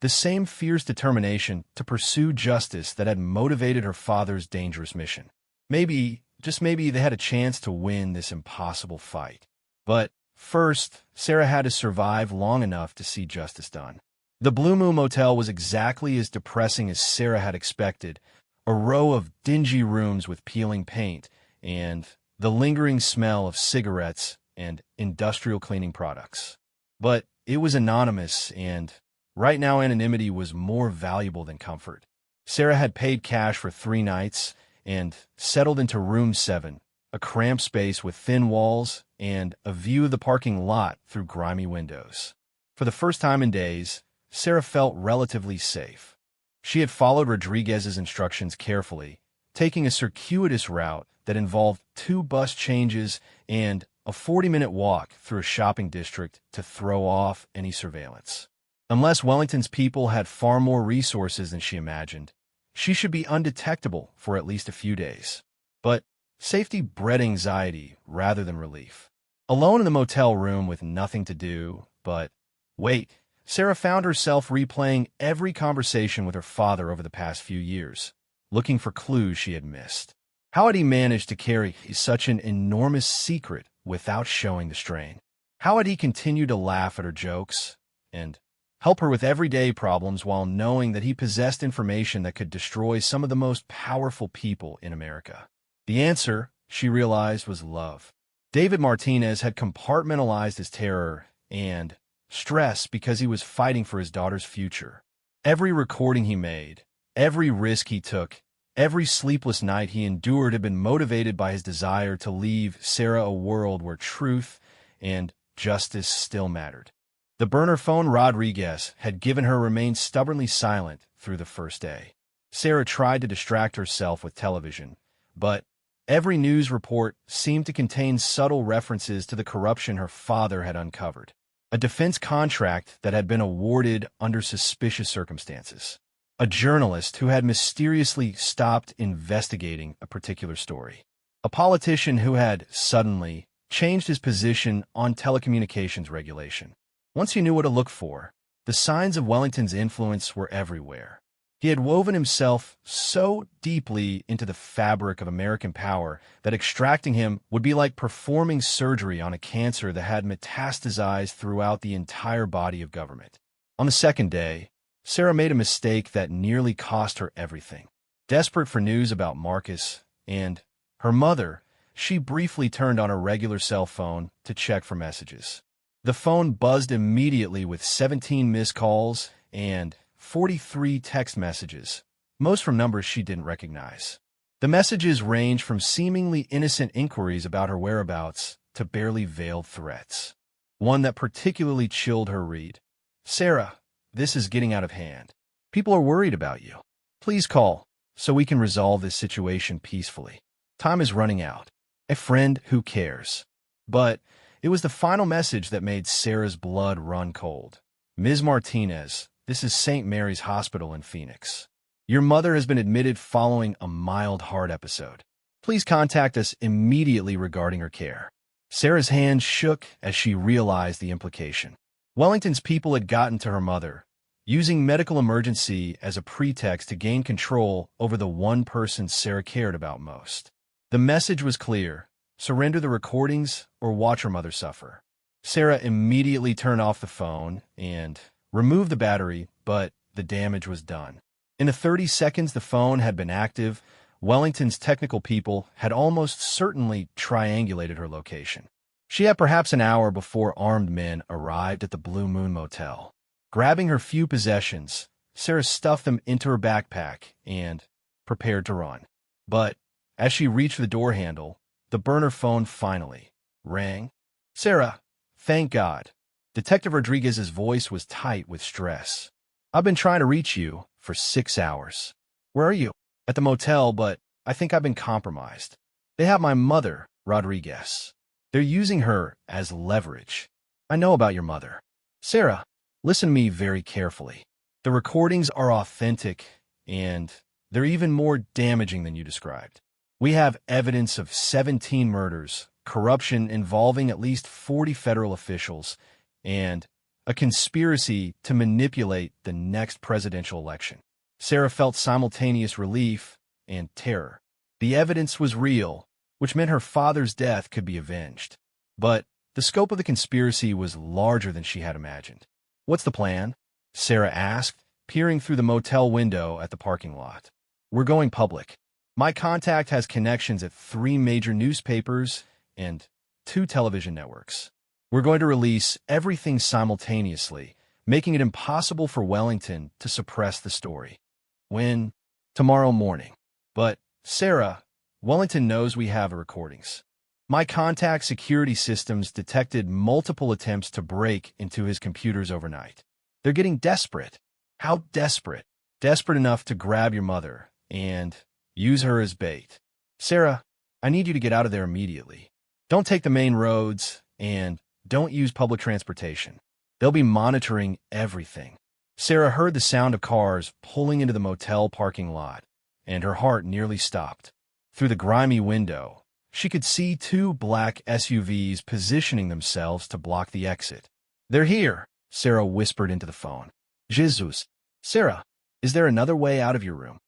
The same fierce determination to pursue justice that had motivated her father's dangerous mission. Maybe, just maybe, they had a chance to win this impossible fight. But first, Sarah had to survive long enough to see justice done. The Blue Moon Motel was exactly as depressing as Sarah had expected, a row of dingy rooms with peeling paint and the lingering smell of cigarettes and industrial cleaning products. But it was anonymous, and right now anonymity was more valuable than comfort. Sarah had paid cash for 3 nights and settled into room 7, a cramped space with thin walls and a view of the parking lot through grimy windows. For the first time in days, Sarah felt relatively safe. She had followed Rodriguez's instructions carefully, taking a circuitous route that involved 2 bus changes and a 40-minute walk through a shopping district to throw off any surveillance. Unless Wellington's people had far more resources than she imagined, she should be undetectable for at least a few days. But safety bred anxiety rather than relief. Alone in the motel room with nothing to do but wait, Sarah found herself replaying every conversation with her father over the past few years, looking for clues she had missed. How had he managed to carry such an enormous secret without showing the strain? How had he continued to laugh at her jokes and help her with everyday problems while knowing that he possessed information that could destroy some of the most powerful people in America? The answer, she realized, was love. David Martinez had compartmentalized his terror and stress because he was fighting for his daughter's future. Every recording he made, every risk he took, every sleepless night he endured had been motivated by his desire to leave Sarah a world where truth and justice still mattered. The burner phone Rodriguez had given her remained stubbornly silent through the first day. Sarah tried to distract herself with television, but every news report seemed to contain subtle references to the corruption her father had uncovered. A defense contract that had been awarded under suspicious circumstances. A journalist who had mysteriously stopped investigating a particular story. A politician who had suddenly changed his position on telecommunications regulation. Once he knew what to look for, the signs of Wellington's influence were everywhere. He had woven himself so deeply into the fabric of American power that extracting him would be like performing surgery on a cancer that had metastasized throughout the entire body of government. On the second day, Sarah made a mistake that nearly cost her everything. Desperate for news about Marcus and her mother, she briefly turned on her regular cell phone to check for messages. The phone buzzed immediately with 17 missed calls and 43 text messages, most from numbers she didn't recognize. The messages ranged from seemingly innocent inquiries about her whereabouts to barely veiled threats. One that particularly chilled her read. Sarah, this is getting out of hand. People are worried about you. Please call so we can resolve this situation peacefully. Time is running out. A friend who cares. But it was the final message that made Sarah's blood run cold. Ms. Martinez, this is St. Mary's Hospital in Phoenix. Your mother has been admitted following a mild heart episode. Please contact us immediately regarding her care. Sarah's hand shook as she realized the implication. Wellington's people had gotten to her mother, using medical emergency as a pretext to gain control over the one person Sarah cared about most. The message was clear: surrender the recordings or watch her mother suffer. Sarah immediately turned off the phone and removed the battery, but the damage was done. In the 30 seconds the phone had been active, Wellington's technical people had almost certainly triangulated her location. She had perhaps an hour before armed men arrived at the Blue Moon Motel. Grabbing her few possessions, Sarah stuffed them into her backpack and prepared to run. But as she reached for the door handle, the burner phone finally rang. "Sarah, thank God." Detective Rodriguez's voice was tight with stress. "I've been trying to reach you for 6 hours. Where are you?" "At the motel, but I think I've been compromised. They have my mother, Rodriguez. They're using her as leverage. I know about your mother." "Sarah, listen to me very carefully. The recordings are authentic, and they're even more damaging than you described. We have evidence of 17 murders, corruption involving at least 40 federal officials, and a conspiracy to manipulate the next presidential election." Sarah felt simultaneous relief and terror. The evidence was real, which meant her father's death could be avenged. But the scope of the conspiracy was larger than she had imagined. "What's the plan?" Sarah asked, peering through the motel window at the parking lot. "We're going public. My contact has connections at 3 major newspapers and 2 television networks. We're going to release everything simultaneously, making it impossible for Wellington to suppress the story." "When?" "Tomorrow morning." "But, Sarah, Wellington knows we have recordings. My contact security systems detected multiple attempts to break into his computers overnight. They're getting desperate." "How desperate?" "Desperate enough to grab your mother and use her as bait." "Sarah, I need you to get out of there immediately. Don't take the main roads and don't use public transportation. They'll be monitoring everything." Sarah heard the sound of cars pulling into the motel parking lot, and her heart nearly stopped. Through the grimy window, she could see 2 black SUVs positioning themselves to block the exit. "They're here," Sarah whispered into the phone. "Jesus." "Sarah, is there another way out of your room?"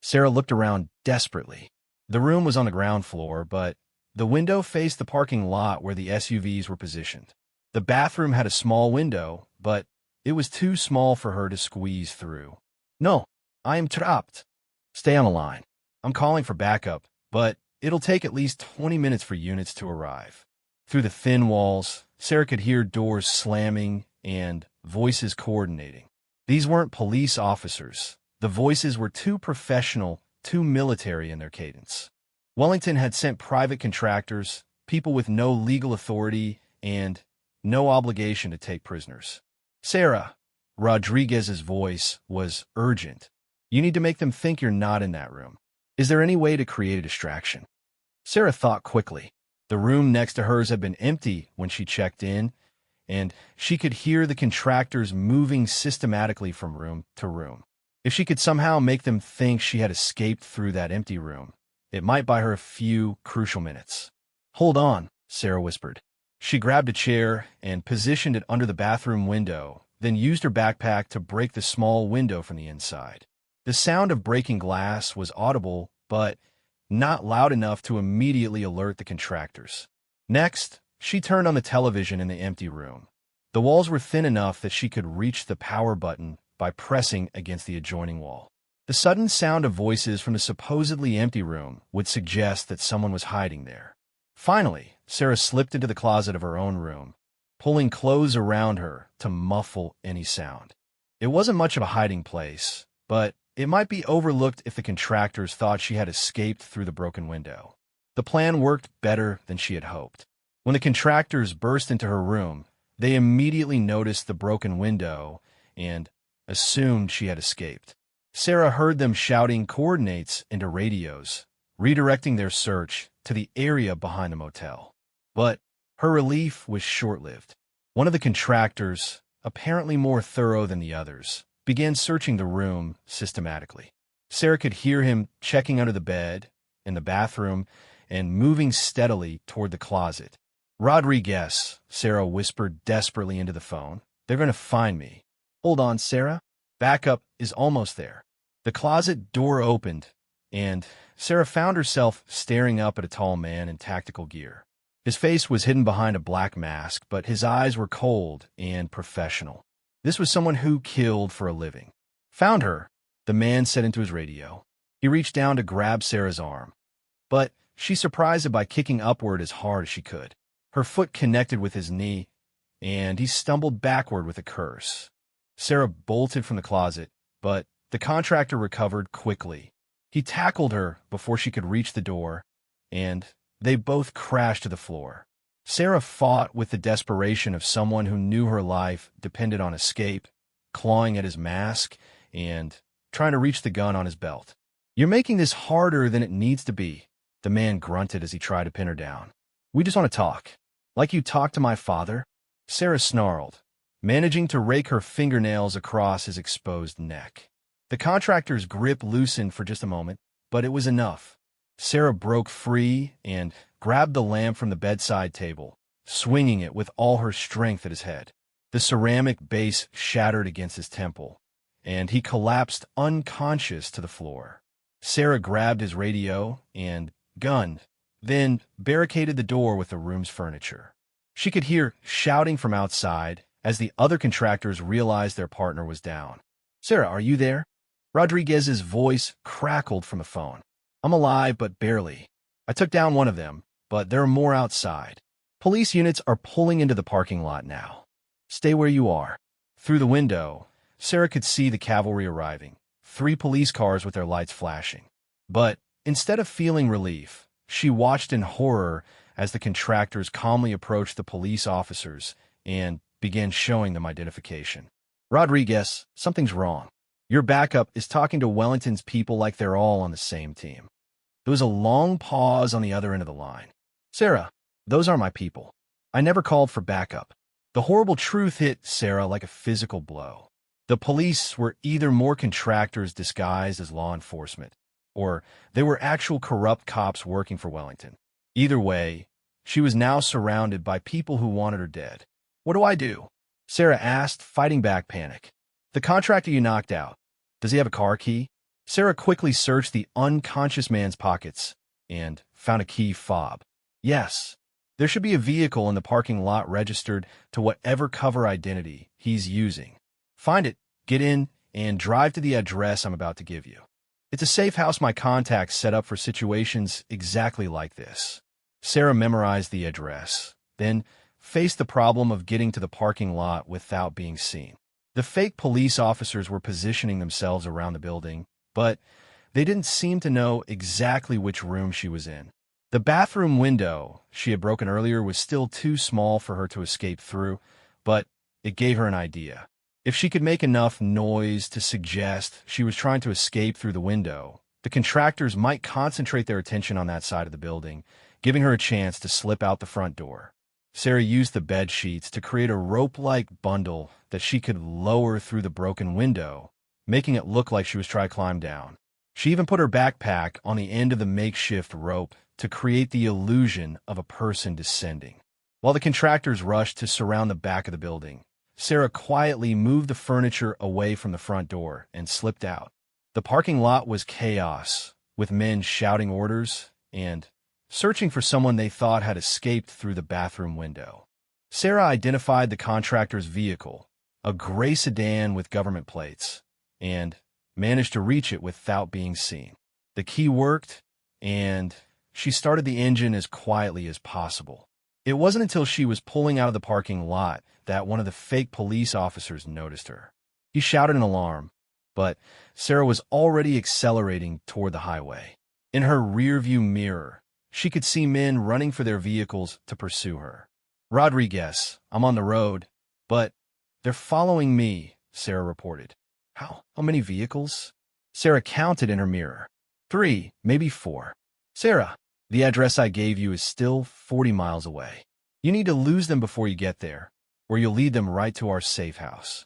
Sarah looked around desperately. The room was on the ground floor, but the window faced the parking lot where the SUVs were positioned. The bathroom had a small window, but it was too small for her to squeeze through. "No, I am trapped." "Stay on the line. I'm calling for backup, but it'll take at least 20 minutes for units to arrive." Through the thin walls, Sarah could hear doors slamming and voices coordinating. These weren't police officers. The voices were too professional, too military in their cadence. Wellington had sent private contractors, people with no legal authority and no obligation to take prisoners. "Sarah," Rodriguez's voice was urgent. "You need to make them think you're not in that room. Is there any way to create a distraction?" Sarah thought quickly. The room next to hers had been empty when she checked in, and she could hear the contractors moving systematically from room to room. If she could somehow make them think she had escaped through that empty room, it might buy her a few crucial minutes. "Hold on," Sarah whispered. She grabbed a chair and positioned it under the bathroom window, then used her backpack to break the small window from the inside. The sound of breaking glass was audible, but not loud enough to immediately alert the contractors. Next, she turned on the television in the empty room. The walls were thin enough that she could reach the power button by pressing against the adjoining wall. The sudden sound of voices from the supposedly empty room would suggest that someone was hiding there. Finally, Sarah slipped into the closet of her own room, pulling clothes around her to muffle any sound. It wasn't much of a hiding place, but it might be overlooked if the contractors thought she had escaped through the broken window. The plan worked better than she had hoped. When the contractors burst into her room, they immediately noticed the broken window and assumed she had escaped. Sarah heard them shouting coordinates into radios, redirecting their search to the area behind the motel. But her relief was short-lived. One of the contractors, apparently more thorough than the others, began searching the room systematically. Sarah could hear him checking under the bed, in the bathroom, and moving steadily toward the closet. "Rodriguez," Sarah whispered desperately into the phone. "They're going to find me." "Hold on, Sarah. Backup is almost there." The closet door opened, and Sarah found herself staring up at a tall man in tactical gear. His face was hidden behind a black mask, but his eyes were cold and professional. This was someone who killed for a living. "Found her," the man said into his radio. He reached down to grab Sarah's arm, but she surprised him by kicking upward as hard as she could. Her foot connected with his knee, and he stumbled backward with a curse. Sarah bolted from the closet, but the contractor recovered quickly. He tackled her before she could reach the door, and they both crashed to the floor. Sarah fought with the desperation of someone who knew her life depended on escape, clawing at his mask and trying to reach the gun on his belt. "You're making this harder than it needs to be," the man grunted as he tried to pin her down. "We just want to talk. Like you talked to my father?" Sarah snarled, managing to rake her fingernails across his exposed neck. The contractor's grip loosened for just a moment, but it was enough. Sarah broke free and grabbed the lamp from the bedside table, swinging it with all her strength at his head. The ceramic base shattered against his temple, and he collapsed unconscious to the floor. Sarah grabbed his radio and gun, then barricaded the door with the room's furniture. She could hear shouting from outside as the other contractors realized their partner was down. "Sarah, are you there?" Rodriguez's voice crackled from the phone. "I'm alive, but barely. I took down one of them, but there are more outside. Police units are pulling into the parking lot now. Stay where you are." Through the window, Sarah could see the cavalry arriving, 3 police cars with their lights flashing. But instead of feeling relief, she watched in horror as the contractors calmly approached the police officers and began showing them identification. "Rodriguez, something's wrong. Your backup is talking to Wellington's people like they're all on the same team." There was a long pause on the other end of the line. "Sarah, those are my people. I never called for backup." The horrible truth hit Sarah like a physical blow. The police were either more contractors disguised as law enforcement, or they were actual corrupt cops working for Wellington. Either way, she was now surrounded by people who wanted her dead. "What do I do?" Sarah asked, fighting back panic. "The contractor you knocked out, does he have a car key?" Sarah quickly searched the unconscious man's pockets and found a key fob. "Yes, there should be a vehicle in the parking lot registered to whatever cover identity he's using. Find it, get in, and drive to the address I'm about to give you. It's a safe house my contacts set up for situations exactly like this." Sarah memorized the address, then faced the problem of getting to the parking lot without being seen. The fake police officers were positioning themselves around the building, but they didn't seem to know exactly which room she was in. The bathroom window she had broken earlier was still too small for her to escape through, but it gave her an idea. If she could make enough noise to suggest she was trying to escape through the window, the contractors might concentrate their attention on that side of the building, giving her a chance to slip out the front door. Sarah used the bed sheets to create a rope-like bundle that she could lower through the broken window, making it look like she was trying to climb down. She even put her backpack on the end of the makeshift rope to create the illusion of a person descending. While the contractors rushed to surround the back of the building, Sarah quietly moved the furniture away from the front door and slipped out. The parking lot was chaos, with men shouting orders and searching for someone they thought had escaped through the bathroom window. Sarah identified the contractor's vehicle, a gray sedan with government plates, and managed to reach it without being seen. The key worked, and she started the engine as quietly as possible. It wasn't until she was pulling out of the parking lot that one of the fake police officers noticed her. He shouted an alarm, but Sarah was already accelerating toward the highway. In her rearview mirror, she could see men running for their vehicles to pursue her. "Rodriguez, I'm on the road, but they're following me," Sarah reported. How many vehicles?" Sarah counted in her mirror. 3, maybe 4. "Sarah, the address I gave you is still 40 miles away. You need to lose them before you get there, or you'll lead them right to our safe house.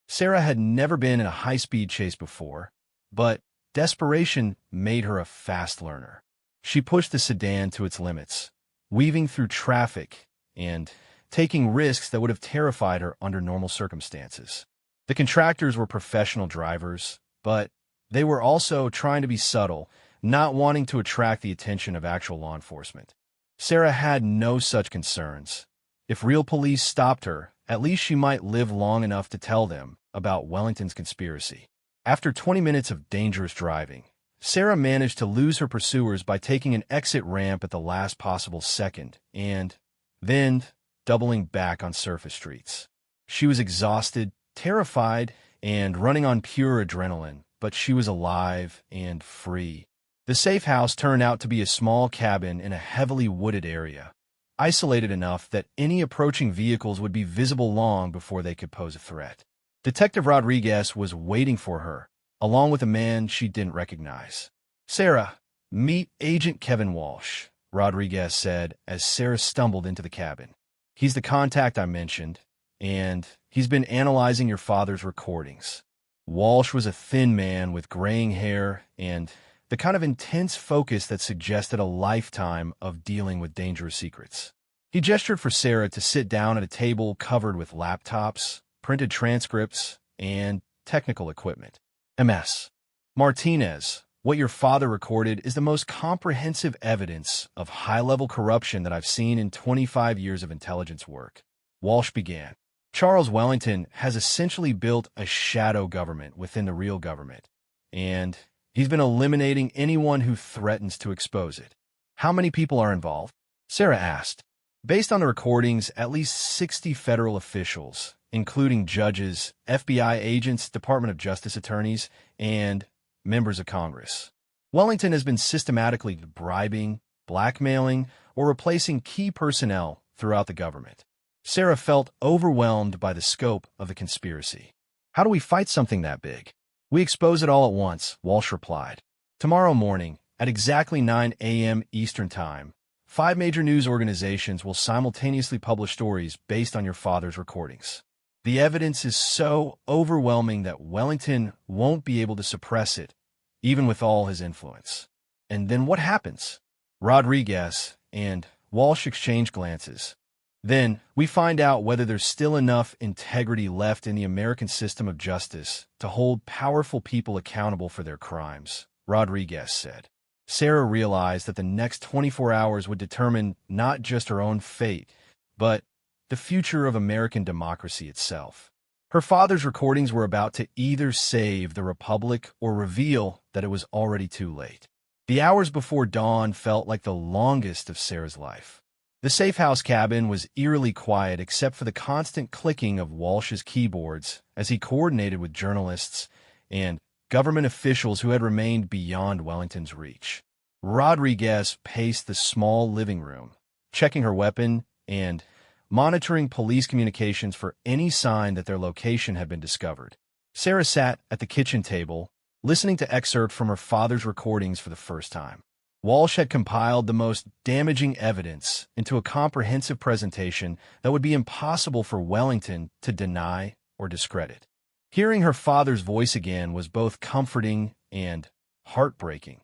Sarah had never been in a high-speed chase before, but desperation made her a fast learner. She pushed the sedan to its limits, weaving through traffic and taking risks that would have terrified her under normal circumstances. The contractors were professional drivers, but they were also trying to be subtle, not wanting to attract the attention of actual law enforcement. Sarah had no such concerns. If real police stopped her, at least she might live long enough to tell them about Wellington's conspiracy. After 20 minutes of dangerous driving, Sarah managed to lose her pursuers by taking an exit ramp at the last possible second and then doubling back on surface streets. She was exhausted, terrified, and running on pure adrenaline, but she was alive and free. The safe house turned out to be a small cabin in a heavily wooded area, isolated enough that any approaching vehicles would be visible long before they could pose a threat. Detective Rodriguez was waiting for her, along with a man she didn't recognize. "Sarah, meet Agent Kevin Walsh," Rodriguez said as Sarah stumbled into the cabin. "He's the contact I mentioned, and he's been analyzing your father's recordings." Walsh was a thin man with graying hair and the kind of intense focus that suggested a lifetime of dealing with dangerous secrets. He gestured for Sarah to sit down at a table covered with laptops, printed transcripts, and technical equipment. "Ms. Martinez, what your father recorded is the most comprehensive evidence of high-level corruption that I've seen in 25 years of intelligence work," Walsh began. "Charles Wellington has essentially built a shadow government within the real government, and he's been eliminating anyone who threatens to expose it." "How many people are involved?" Sarah asked. "Based on the recordings, at least 60 federal officials, including judges, FBI agents, Department of Justice attorneys, and members of Congress. Wellington has been systematically bribing, blackmailing, or replacing key personnel throughout the government." Sarah felt overwhelmed by the scope of the conspiracy. "How do we fight something that big?" "We expose it all at once," Walsh replied. "Tomorrow morning, at exactly 9 a.m. Eastern Time, 5 major news organizations will simultaneously publish stories based on your father's recordings. The evidence is so overwhelming that Wellington won't be able to suppress it, even with all his influence." "And then what happens?" Rodriguez and Walsh exchanged glances. "Then we find out whether there's still enough integrity left in the American system of justice to hold powerful people accountable for their crimes," Rodriguez said. Sarah realized that the next 24 hours would determine not just her own fate, but the future of American democracy itself. Her father's recordings were about to either save the Republic or reveal that it was already too late. The hours before dawn felt like the longest of Sarah's life. The safe house cabin was eerily quiet except for the constant clicking of Walsh's keyboards as he coordinated with journalists and government officials who had remained beyond Wellington's reach. Rodriguez paced the small living room, checking her weapon and monitoring police communications for any sign that their location had been discovered. Sarah sat at the kitchen table, listening to excerpts from her father's recordings for the first time. Walsh had compiled the most damaging evidence into a comprehensive presentation that would be impossible for Wellington to deny or discredit. Hearing her father's voice again was both comforting and heartbreaking.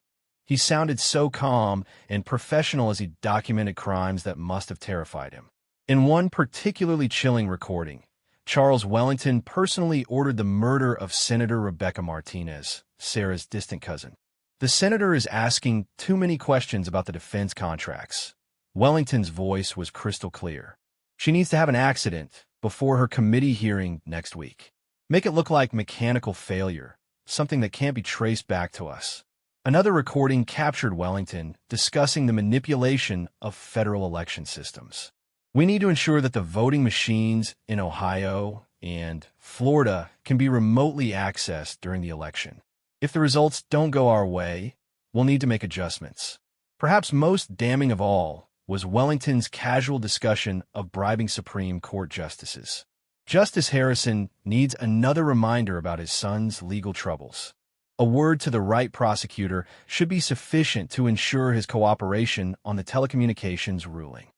He sounded so calm and professional as he documented crimes that must have terrified him. In one particularly chilling recording, Charles Wellington personally ordered the murder of Senator Rebecca Martinez, Sarah's distant cousin. "The senator is asking too many questions about the defense contracts." Wellington's voice was crystal clear. "She needs to have an accident before her committee hearing next week. Make it look like mechanical failure, something that can't be traced back to us." Another recording captured Wellington discussing the manipulation of federal election systems. "We need to ensure that the voting machines in Ohio and Florida can be remotely accessed during the election. If the results don't go our way, we'll need to make adjustments." Perhaps most damning of all was Wellington's casual discussion of bribing Supreme Court justices. Justice Harrison needs another reminder about his son's legal troubles. A word to the right prosecutor should be sufficient to ensure his cooperation on the telecommunications ruling.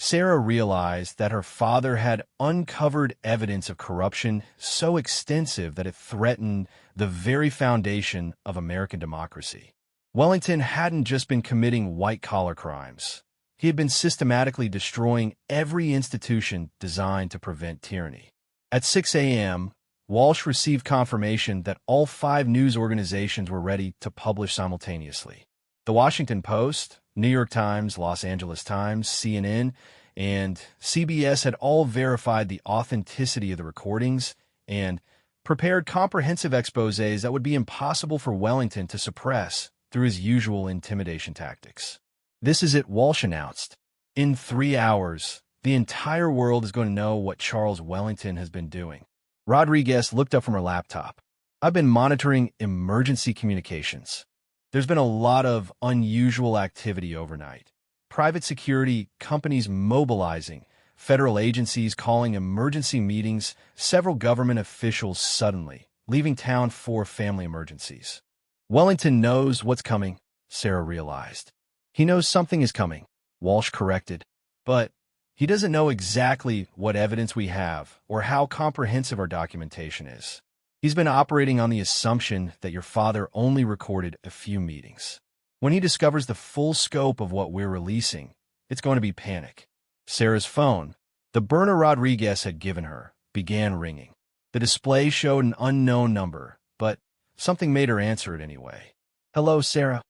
Sarah realized that her father had uncovered evidence of corruption so extensive that it threatened the very foundation of American democracy. Wellington hadn't just been committing white-collar crimes. He had been systematically destroying every institution designed to prevent tyranny. At 6 a.m., Walsh received confirmation that all 5 news organizations were ready to publish simultaneously. The Washington Post, New York Times, Los Angeles Times, CNN, and CBS had all verified the authenticity of the recordings and prepared comprehensive exposés that would be impossible for Wellington to suppress through his usual intimidation tactics. "This is it," Walsh announced. "In 3 hours, the entire world is going to know what Charles Wellington has been doing." Rodriguez looked up from her laptop. "I've been monitoring emergency communications. There's been a lot of unusual activity overnight. Private security companies mobilizing, federal agencies calling emergency meetings, several government officials suddenly leaving town for family emergencies." "Wellington knows what's coming," Sarah realized. "He knows something is coming," Walsh corrected. "But he doesn't know exactly what evidence we have or how comprehensive our documentation is. He's been operating on the assumption that your father only recorded a few meetings. When he discovers the full scope of what we're releasing, it's going to be panic." Sarah's phone, the burner Rodriguez had given her, began ringing. The display showed an unknown number, but something made her answer it anyway. "Hello, Sarah."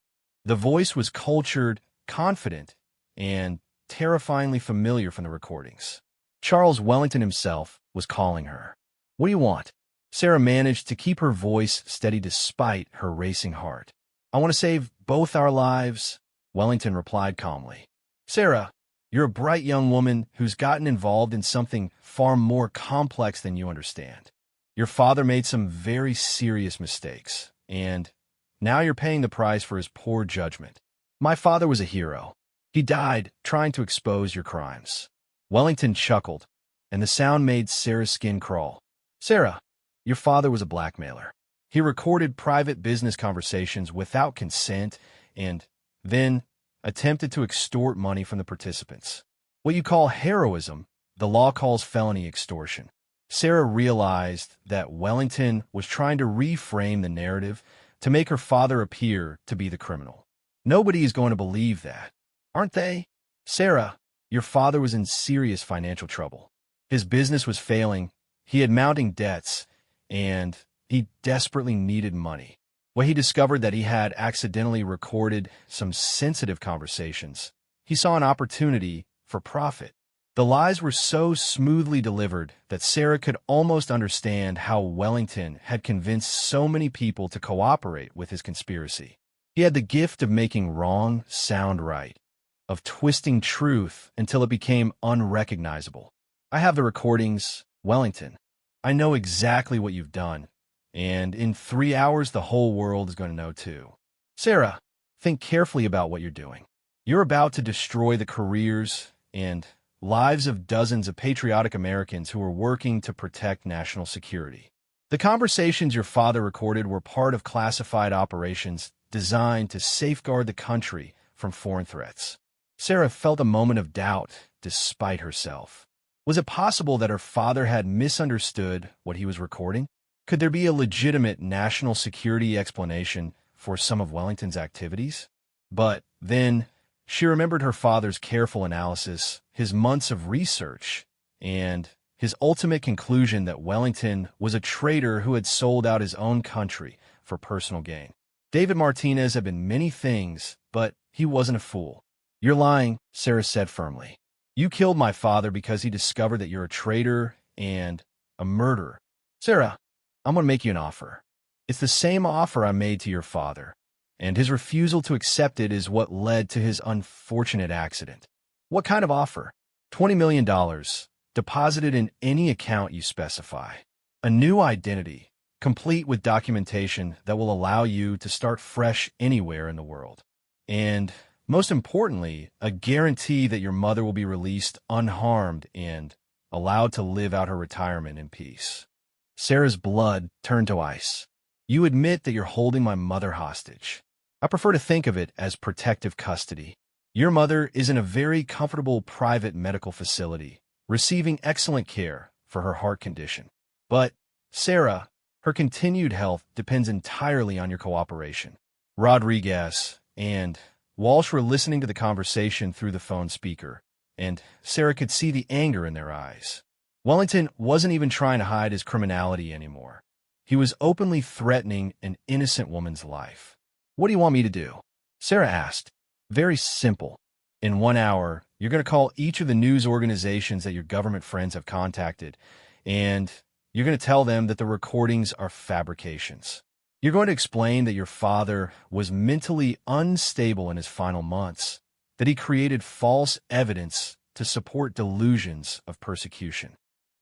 The voice was cultured, confident, and terrifyingly familiar from the recordings. Charles Wellington himself was calling her. "What do you want?" Sarah managed to keep her voice steady despite her racing heart. "I want to save both our lives," Wellington replied calmly. "Sarah, you're a bright young woman who's gotten involved in something far more complex than you understand. Your father made some very serious mistakes, and now you're paying the price for his poor judgment. My father was a hero. He died trying to expose your crimes." Wellington chuckled, and the sound made Sarah's skin crawl. "Sarah, your father was a blackmailer. He recorded private business conversations without consent and then attempted to extort money from the participants. What you call heroism, the law calls felony extortion." Sarah realized that Wellington was trying to reframe the narrative to make her father appear to be the criminal. "Nobody is going to believe that, aren't they? Sarah, your father was in serious financial trouble. His business was failing, he had mounting debts, and he desperately needed money. When he discovered that he had accidentally recorded some sensitive conversations, he saw an opportunity for profit." The lies were so smoothly delivered that Sarah could almost understand how Wellington had convinced so many people to cooperate with his conspiracy. He had the gift of making wrong sound right, of twisting truth until it became unrecognizable. "I have the recordings, Wellington. I know exactly what you've done, and in 3 hours the whole world is going to know too. Sarah, think carefully about what you're doing. You're about to destroy the careers and lives of dozens of patriotic Americans who are working to protect national security. The conversations your father recorded were part of classified operations designed to safeguard the country from foreign threats." Sarah felt a moment of doubt despite herself. Was it possible that her father had misunderstood what he was recording? Could there be a legitimate national security explanation for some of Wellington's activities? But then she remembered her father's careful analysis, his months of research, and his ultimate conclusion that Wellington was a traitor who had sold out his own country for personal gain. David Martinez had been many things, but he wasn't a fool. "You're lying," Sarah said firmly. "You killed my father because he discovered that you're a traitor and a murderer. Sarah, I'm going to make you an offer. It's the same offer I made to your father, and his refusal to accept it is what led to his unfortunate accident." "What kind of offer?" $20 million, deposited in any account you specify. A new identity, complete with documentation that will allow you to start fresh anywhere in the world. And most importantly, a guarantee that your mother will be released unharmed and allowed to live out her retirement in peace. Sarah's blood turned to ice. "You admit that you're holding my mother hostage. I prefer to think of it as protective custody." Your mother is in a very comfortable private medical facility, receiving excellent care for her heart condition. But, Sarah, her continued health depends entirely on your cooperation. Rodriguez and Walsh were listening to the conversation through the phone speaker, and Sarah could see the anger in their eyes. Wellington wasn't even trying to hide his criminality anymore. He was openly threatening an innocent woman's life. "What do you want me to do?" Sarah asked. "Very simple. In 1 hour, you're going to call each of the news organizations that your government friends have contacted, and you're going to tell them that the recordings are fabrications. You're going to explain that your father was mentally unstable in his final months, that he created false evidence to support delusions of persecution.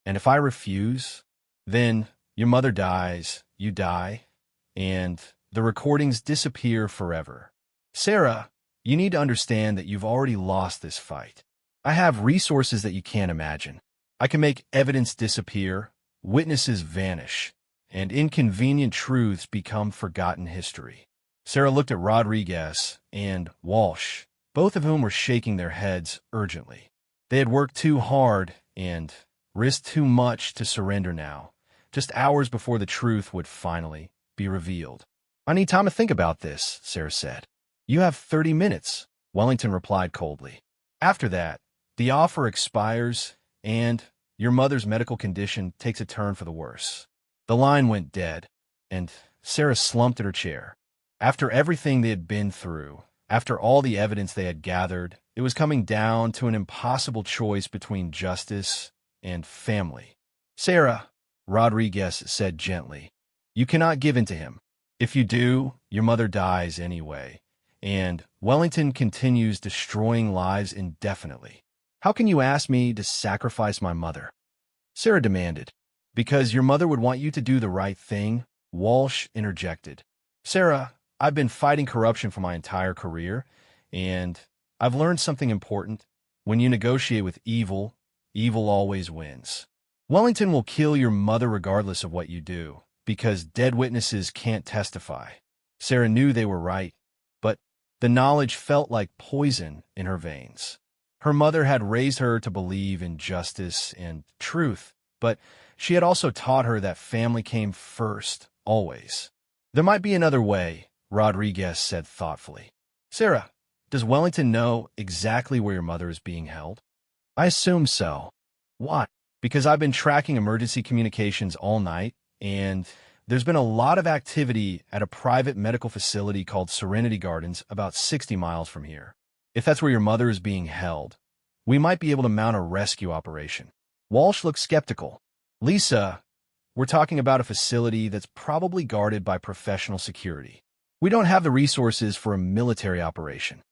And if I refuse, then your mother dies, you die, and the recordings disappear forever. Sarah, you need to understand that you've already lost this fight. I have resources that you can't imagine. I can make evidence disappear, witnesses vanish, and inconvenient truths become forgotten history." Sarah looked at Rodriguez and Walsh, both of whom were shaking their heads urgently. They had worked too hard and risked too much to surrender now, just hours before the truth would finally be revealed. "I need time to think about this," Sarah said. "You have 30 minutes, Wellington replied coldly. "After that, the offer expires and your mother's medical condition takes a turn for the worse." The line went dead, and Sarah slumped in her chair. After everything they had been through, after all the evidence they had gathered, it was coming down to an impossible choice between justice and family. "Sarah," Rodriguez said gently, "you cannot give in to him. If you do, your mother dies anyway, and Wellington continues destroying lives indefinitely. How can you ask me to sacrifice my mother?" Sarah demanded. "Because your mother would want you to do the right thing," Walsh interjected. "Sarah, I've been fighting corruption for my entire career, and I've learned something important. When you negotiate with evil, evil always wins. Wellington will kill your mother regardless of what you do, because dead witnesses can't testify." Sarah knew they were right, but the knowledge felt like poison in her veins. Her mother had raised her to believe in justice and truth, but she had also taught her that family came first, always. "There might be another way," Rodriguez said thoughtfully. "Sarah, does Wellington know exactly where your mother is being held?" "I assume so." "Why?" "Because I've been tracking emergency communications all night, and there's been a lot of activity at a private medical facility called Serenity Gardens about 60 miles from here. If that's where your mother is being held, we might be able to mount a rescue operation." Walsh looked skeptical. "Lisa, we're talking about a facility that's probably guarded by professional security. We don't have the resources for a military operation."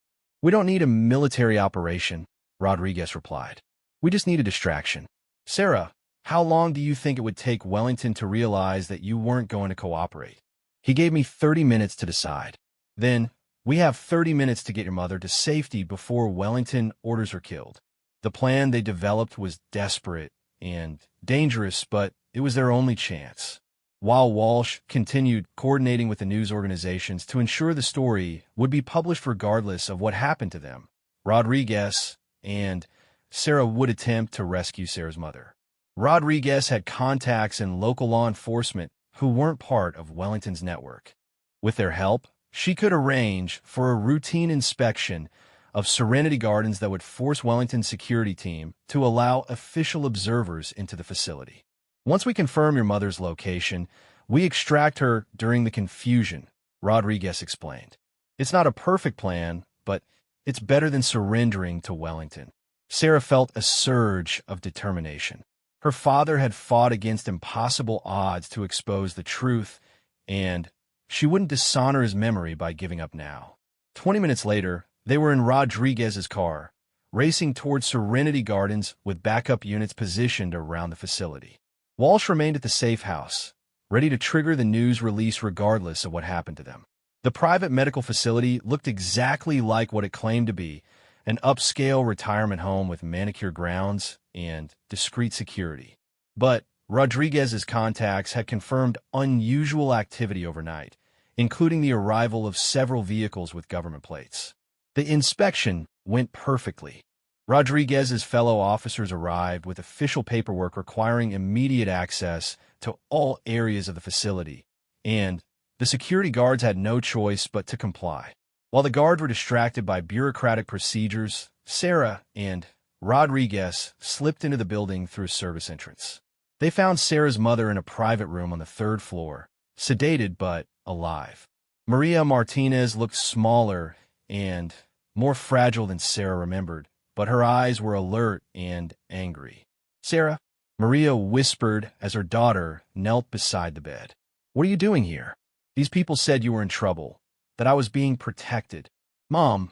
"We don't need a military operation," Rodriguez replied. "We just need a distraction." "Sarah, how long do you think it would take Wellington to realize that you weren't going to cooperate?" "He gave me 30 minutes to decide." "Then we have 30 minutes to get your mother to safety before Wellington orders her killed." The plan they developed was desperate and dangerous, but it was their only chance. While Walsh continued coordinating with the news organizations to ensure the story would be published regardless of what happened to them, Rodriguez and Sarah would attempt to rescue Sarah's mother. Rodriguez had contacts in local law enforcement who weren't part of Wellington's network. With their help, she could arrange for a routine inspection of Serenity Gardens that would force Wellington's security team to allow official observers into the facility. "Once we confirm your mother's location, we extract her during the confusion," Rodriguez explained. "It's not a perfect plan, but it's better than surrendering to Wellington." Sarah felt a surge of determination. Her father had fought against impossible odds to expose the truth, and she wouldn't dishonor his memory by giving up now. 20 minutes later, they were in Rodriguez's car, racing towards Serenity Gardens with backup units positioned around the facility. Walsh remained at the safe house, ready to trigger the news release regardless of what happened to them. The private medical facility looked exactly like what it claimed to be, an upscale retirement home with manicure grounds and discreet security. But Rodriguez's contacts had confirmed unusual activity overnight, including the arrival of several vehicles with government plates. The inspection went perfectly. Rodriguez's fellow officers arrived with official paperwork requiring immediate access to all areas of the facility, and the security guards had no choice but to comply. While the guards were distracted by bureaucratic procedures, Sarah and Rodriguez slipped into the building through a service entrance. They found Sarah's mother in a private room on the third floor, sedated but alive. Maria Martinez looked smaller and more fragile than Sarah remembered, but her eyes were alert and angry. "Sarah," Maria whispered as her daughter knelt beside the bed. "What are you doing here? These people said you were in trouble, that I was being protected." "Mom,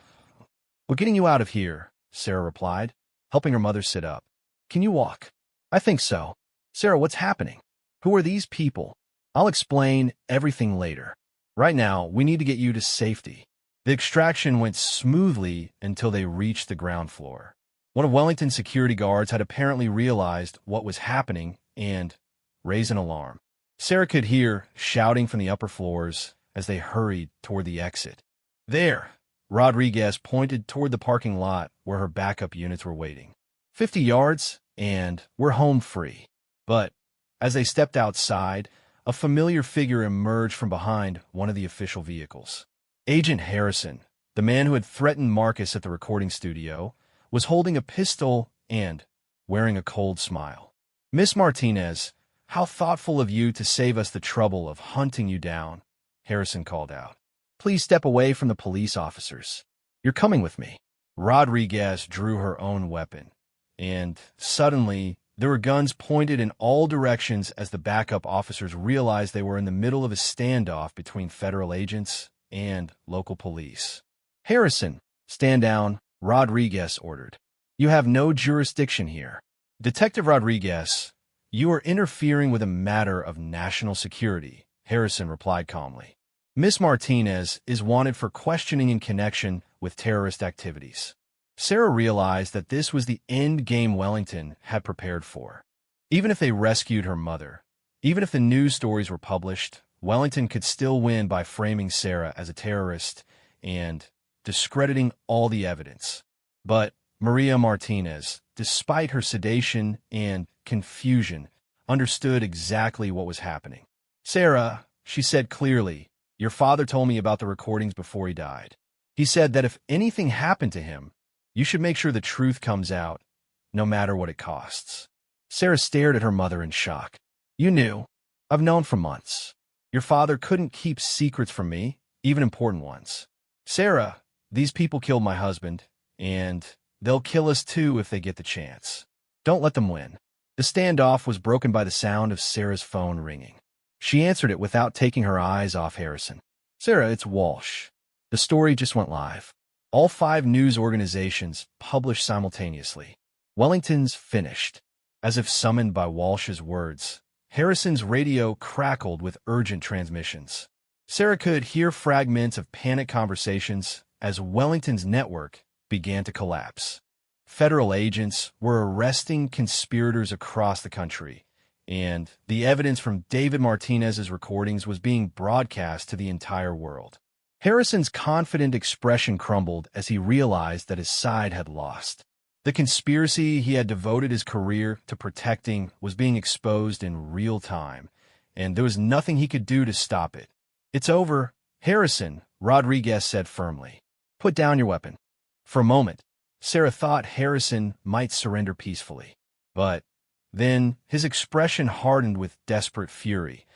we're getting you out of here," Sarah replied, helping her mother sit up. "Can you walk?" "I think so." "Sarah, what's happening? Who are these people?" "I'll explain everything later. Right now, we need to get you to safety." The extraction went smoothly until they reached the ground floor. One of Wellington's security guards had apparently realized what was happening and raised an alarm. Sarah could hear shouting from the upper floors as they hurried toward the exit. "There!" Rodriguez pointed toward the parking lot where her backup units were waiting. 50 yards, and we're home free." But as they stepped outside, a familiar figure emerged from behind one of the official vehicles. Agent Harrison, the man who had threatened Marcus at the recording studio, was holding a pistol and wearing a cold smile. "Miss Martinez, how thoughtful of you to save us the trouble of hunting you down," Harrison called out. "Please step away from the police officers. You're coming with me." Rodriguez drew her own weapon, and suddenly there were guns pointed in all directions as the backup officers realized they were in the middle of a standoff between federal agents and local police. "Harrison, stand down," Rodriguez ordered. "You have no jurisdiction here." "Detective Rodriguez, you are interfering with a matter of national security," Harrison replied calmly. "Miss Martinez is wanted for questioning in connection with terrorist activities." Sarah realized that this was the end game Wellington had prepared for. Even if they rescued her mother, even if the news stories were published, Wellington could still win by framing Sarah as a terrorist and discrediting all the evidence. But Maria Martinez, despite her sedation and confusion, understood exactly what was happening. "Sarah," she said clearly, "your father told me about the recordings before he died. He said that if anything happened to him, you should make sure the truth comes out, no matter what it costs." Sarah stared at her mother in shock. "You knew. I've known for months. Your father couldn't keep secrets from me, even important ones." "Sarah, these people killed my husband, and they'll kill us too if they get the chance. Don't let them win." The standoff was broken by the sound of Sarah's phone ringing. She answered it without taking her eyes off Harrison. "Sarah, it's Walsh. The story just went live. All 5 news organizations published simultaneously. Wellington's finished." As if summoned by Walsh's words, Harrison's radio crackled with urgent transmissions. Sarah could hear fragments of panic conversations as Wellington's network began to collapse. Federal agents were arresting conspirators across the country, and the evidence from David Martinez's recordings was being broadcast to the entire world. Harrison's confident expression crumbled as he realized that his side had lost. The conspiracy he had devoted his career to protecting was being exposed in real time, and there was nothing he could do to stop it. "It's over, Harrison," Rodriguez said firmly. "Put down your weapon." For a moment, Sarah thought Harrison might surrender peacefully. But then his expression hardened with desperate fury,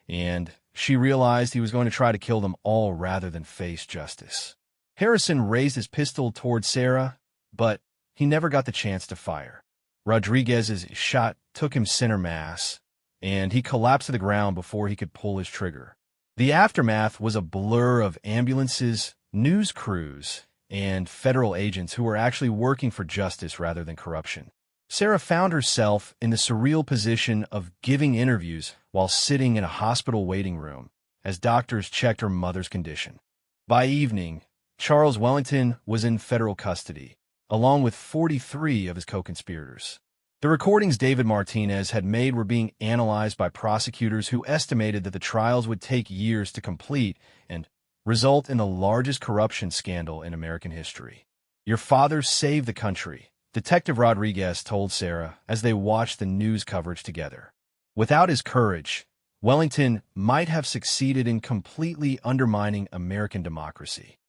and she realized he was going to try to kill them all rather than face justice. Harrison raised his pistol toward Sarah, but he never got the chance to fire. Rodriguez's shot took him center mass, and he collapsed to the ground before he could pull his trigger. The aftermath was a blur of ambulances, news crews, and federal agents who were actually working for justice rather than corruption. Sarah found herself in the surreal position of giving interviews while sitting in a hospital waiting room as doctors checked her mother's condition. By evening, Charles Wellington was in federal custody, along with 43 of his co-conspirators. The recordings David Martinez had made were being analyzed by prosecutors who estimated that the trials would take years to complete and result in the largest corruption scandal in American history. Your father saved the country, Detective Rodriguez told Sarah as they watched the news coverage together. Without his courage, Wellington might have succeeded in completely undermining American democracy.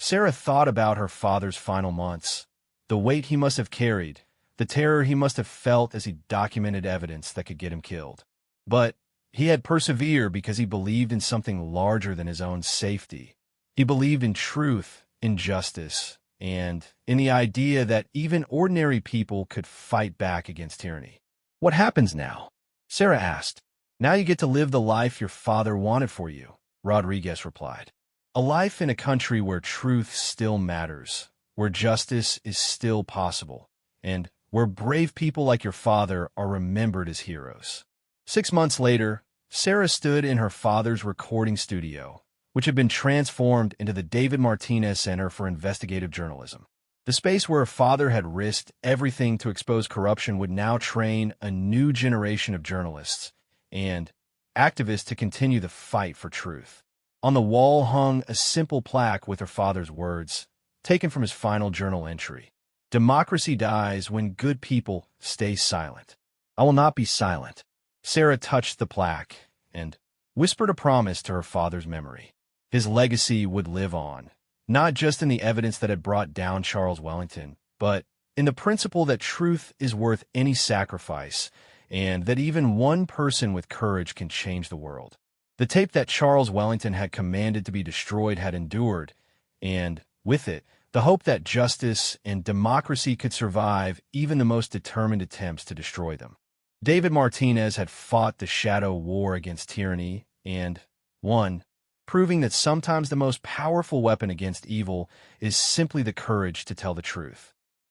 Sarah thought about her father's final months, the weight he must have carried, the terror he must have felt as he documented evidence that could get him killed. But he had persevered because he believed in something larger than his own safety. He believed in truth, in justice, and in the idea that even ordinary people could fight back against tyranny. What happens now? Sarah asked. Now you get to live the life your father wanted for you, Rodriguez replied. A life in a country where truth still matters, where justice is still possible, and where brave people like your father are remembered as heroes. 6 months later, Sarah stood in her father's recording studio, which had been transformed into the David Martinez Center for Investigative Journalism. The space where her father had risked everything to expose corruption would now train a new generation of journalists and activists to continue the fight for truth. On the wall hung a simple plaque with her father's words, taken from his final journal entry. Democracy dies when good people stay silent. I will not be silent. Sarah touched the plaque and whispered a promise to her father's memory. His legacy would live on, not just in the evidence that had brought down Charles Wellington, but in the principle that truth is worth any sacrifice and that even one person with courage can change the world. The tape that Charles Wellington had commanded to be destroyed had endured, and with it, the hope that justice and democracy could survive even the most determined attempts to destroy them. David Martinez had fought the shadow war against tyranny and won, proving that sometimes the most powerful weapon against evil is simply the courage to tell the truth.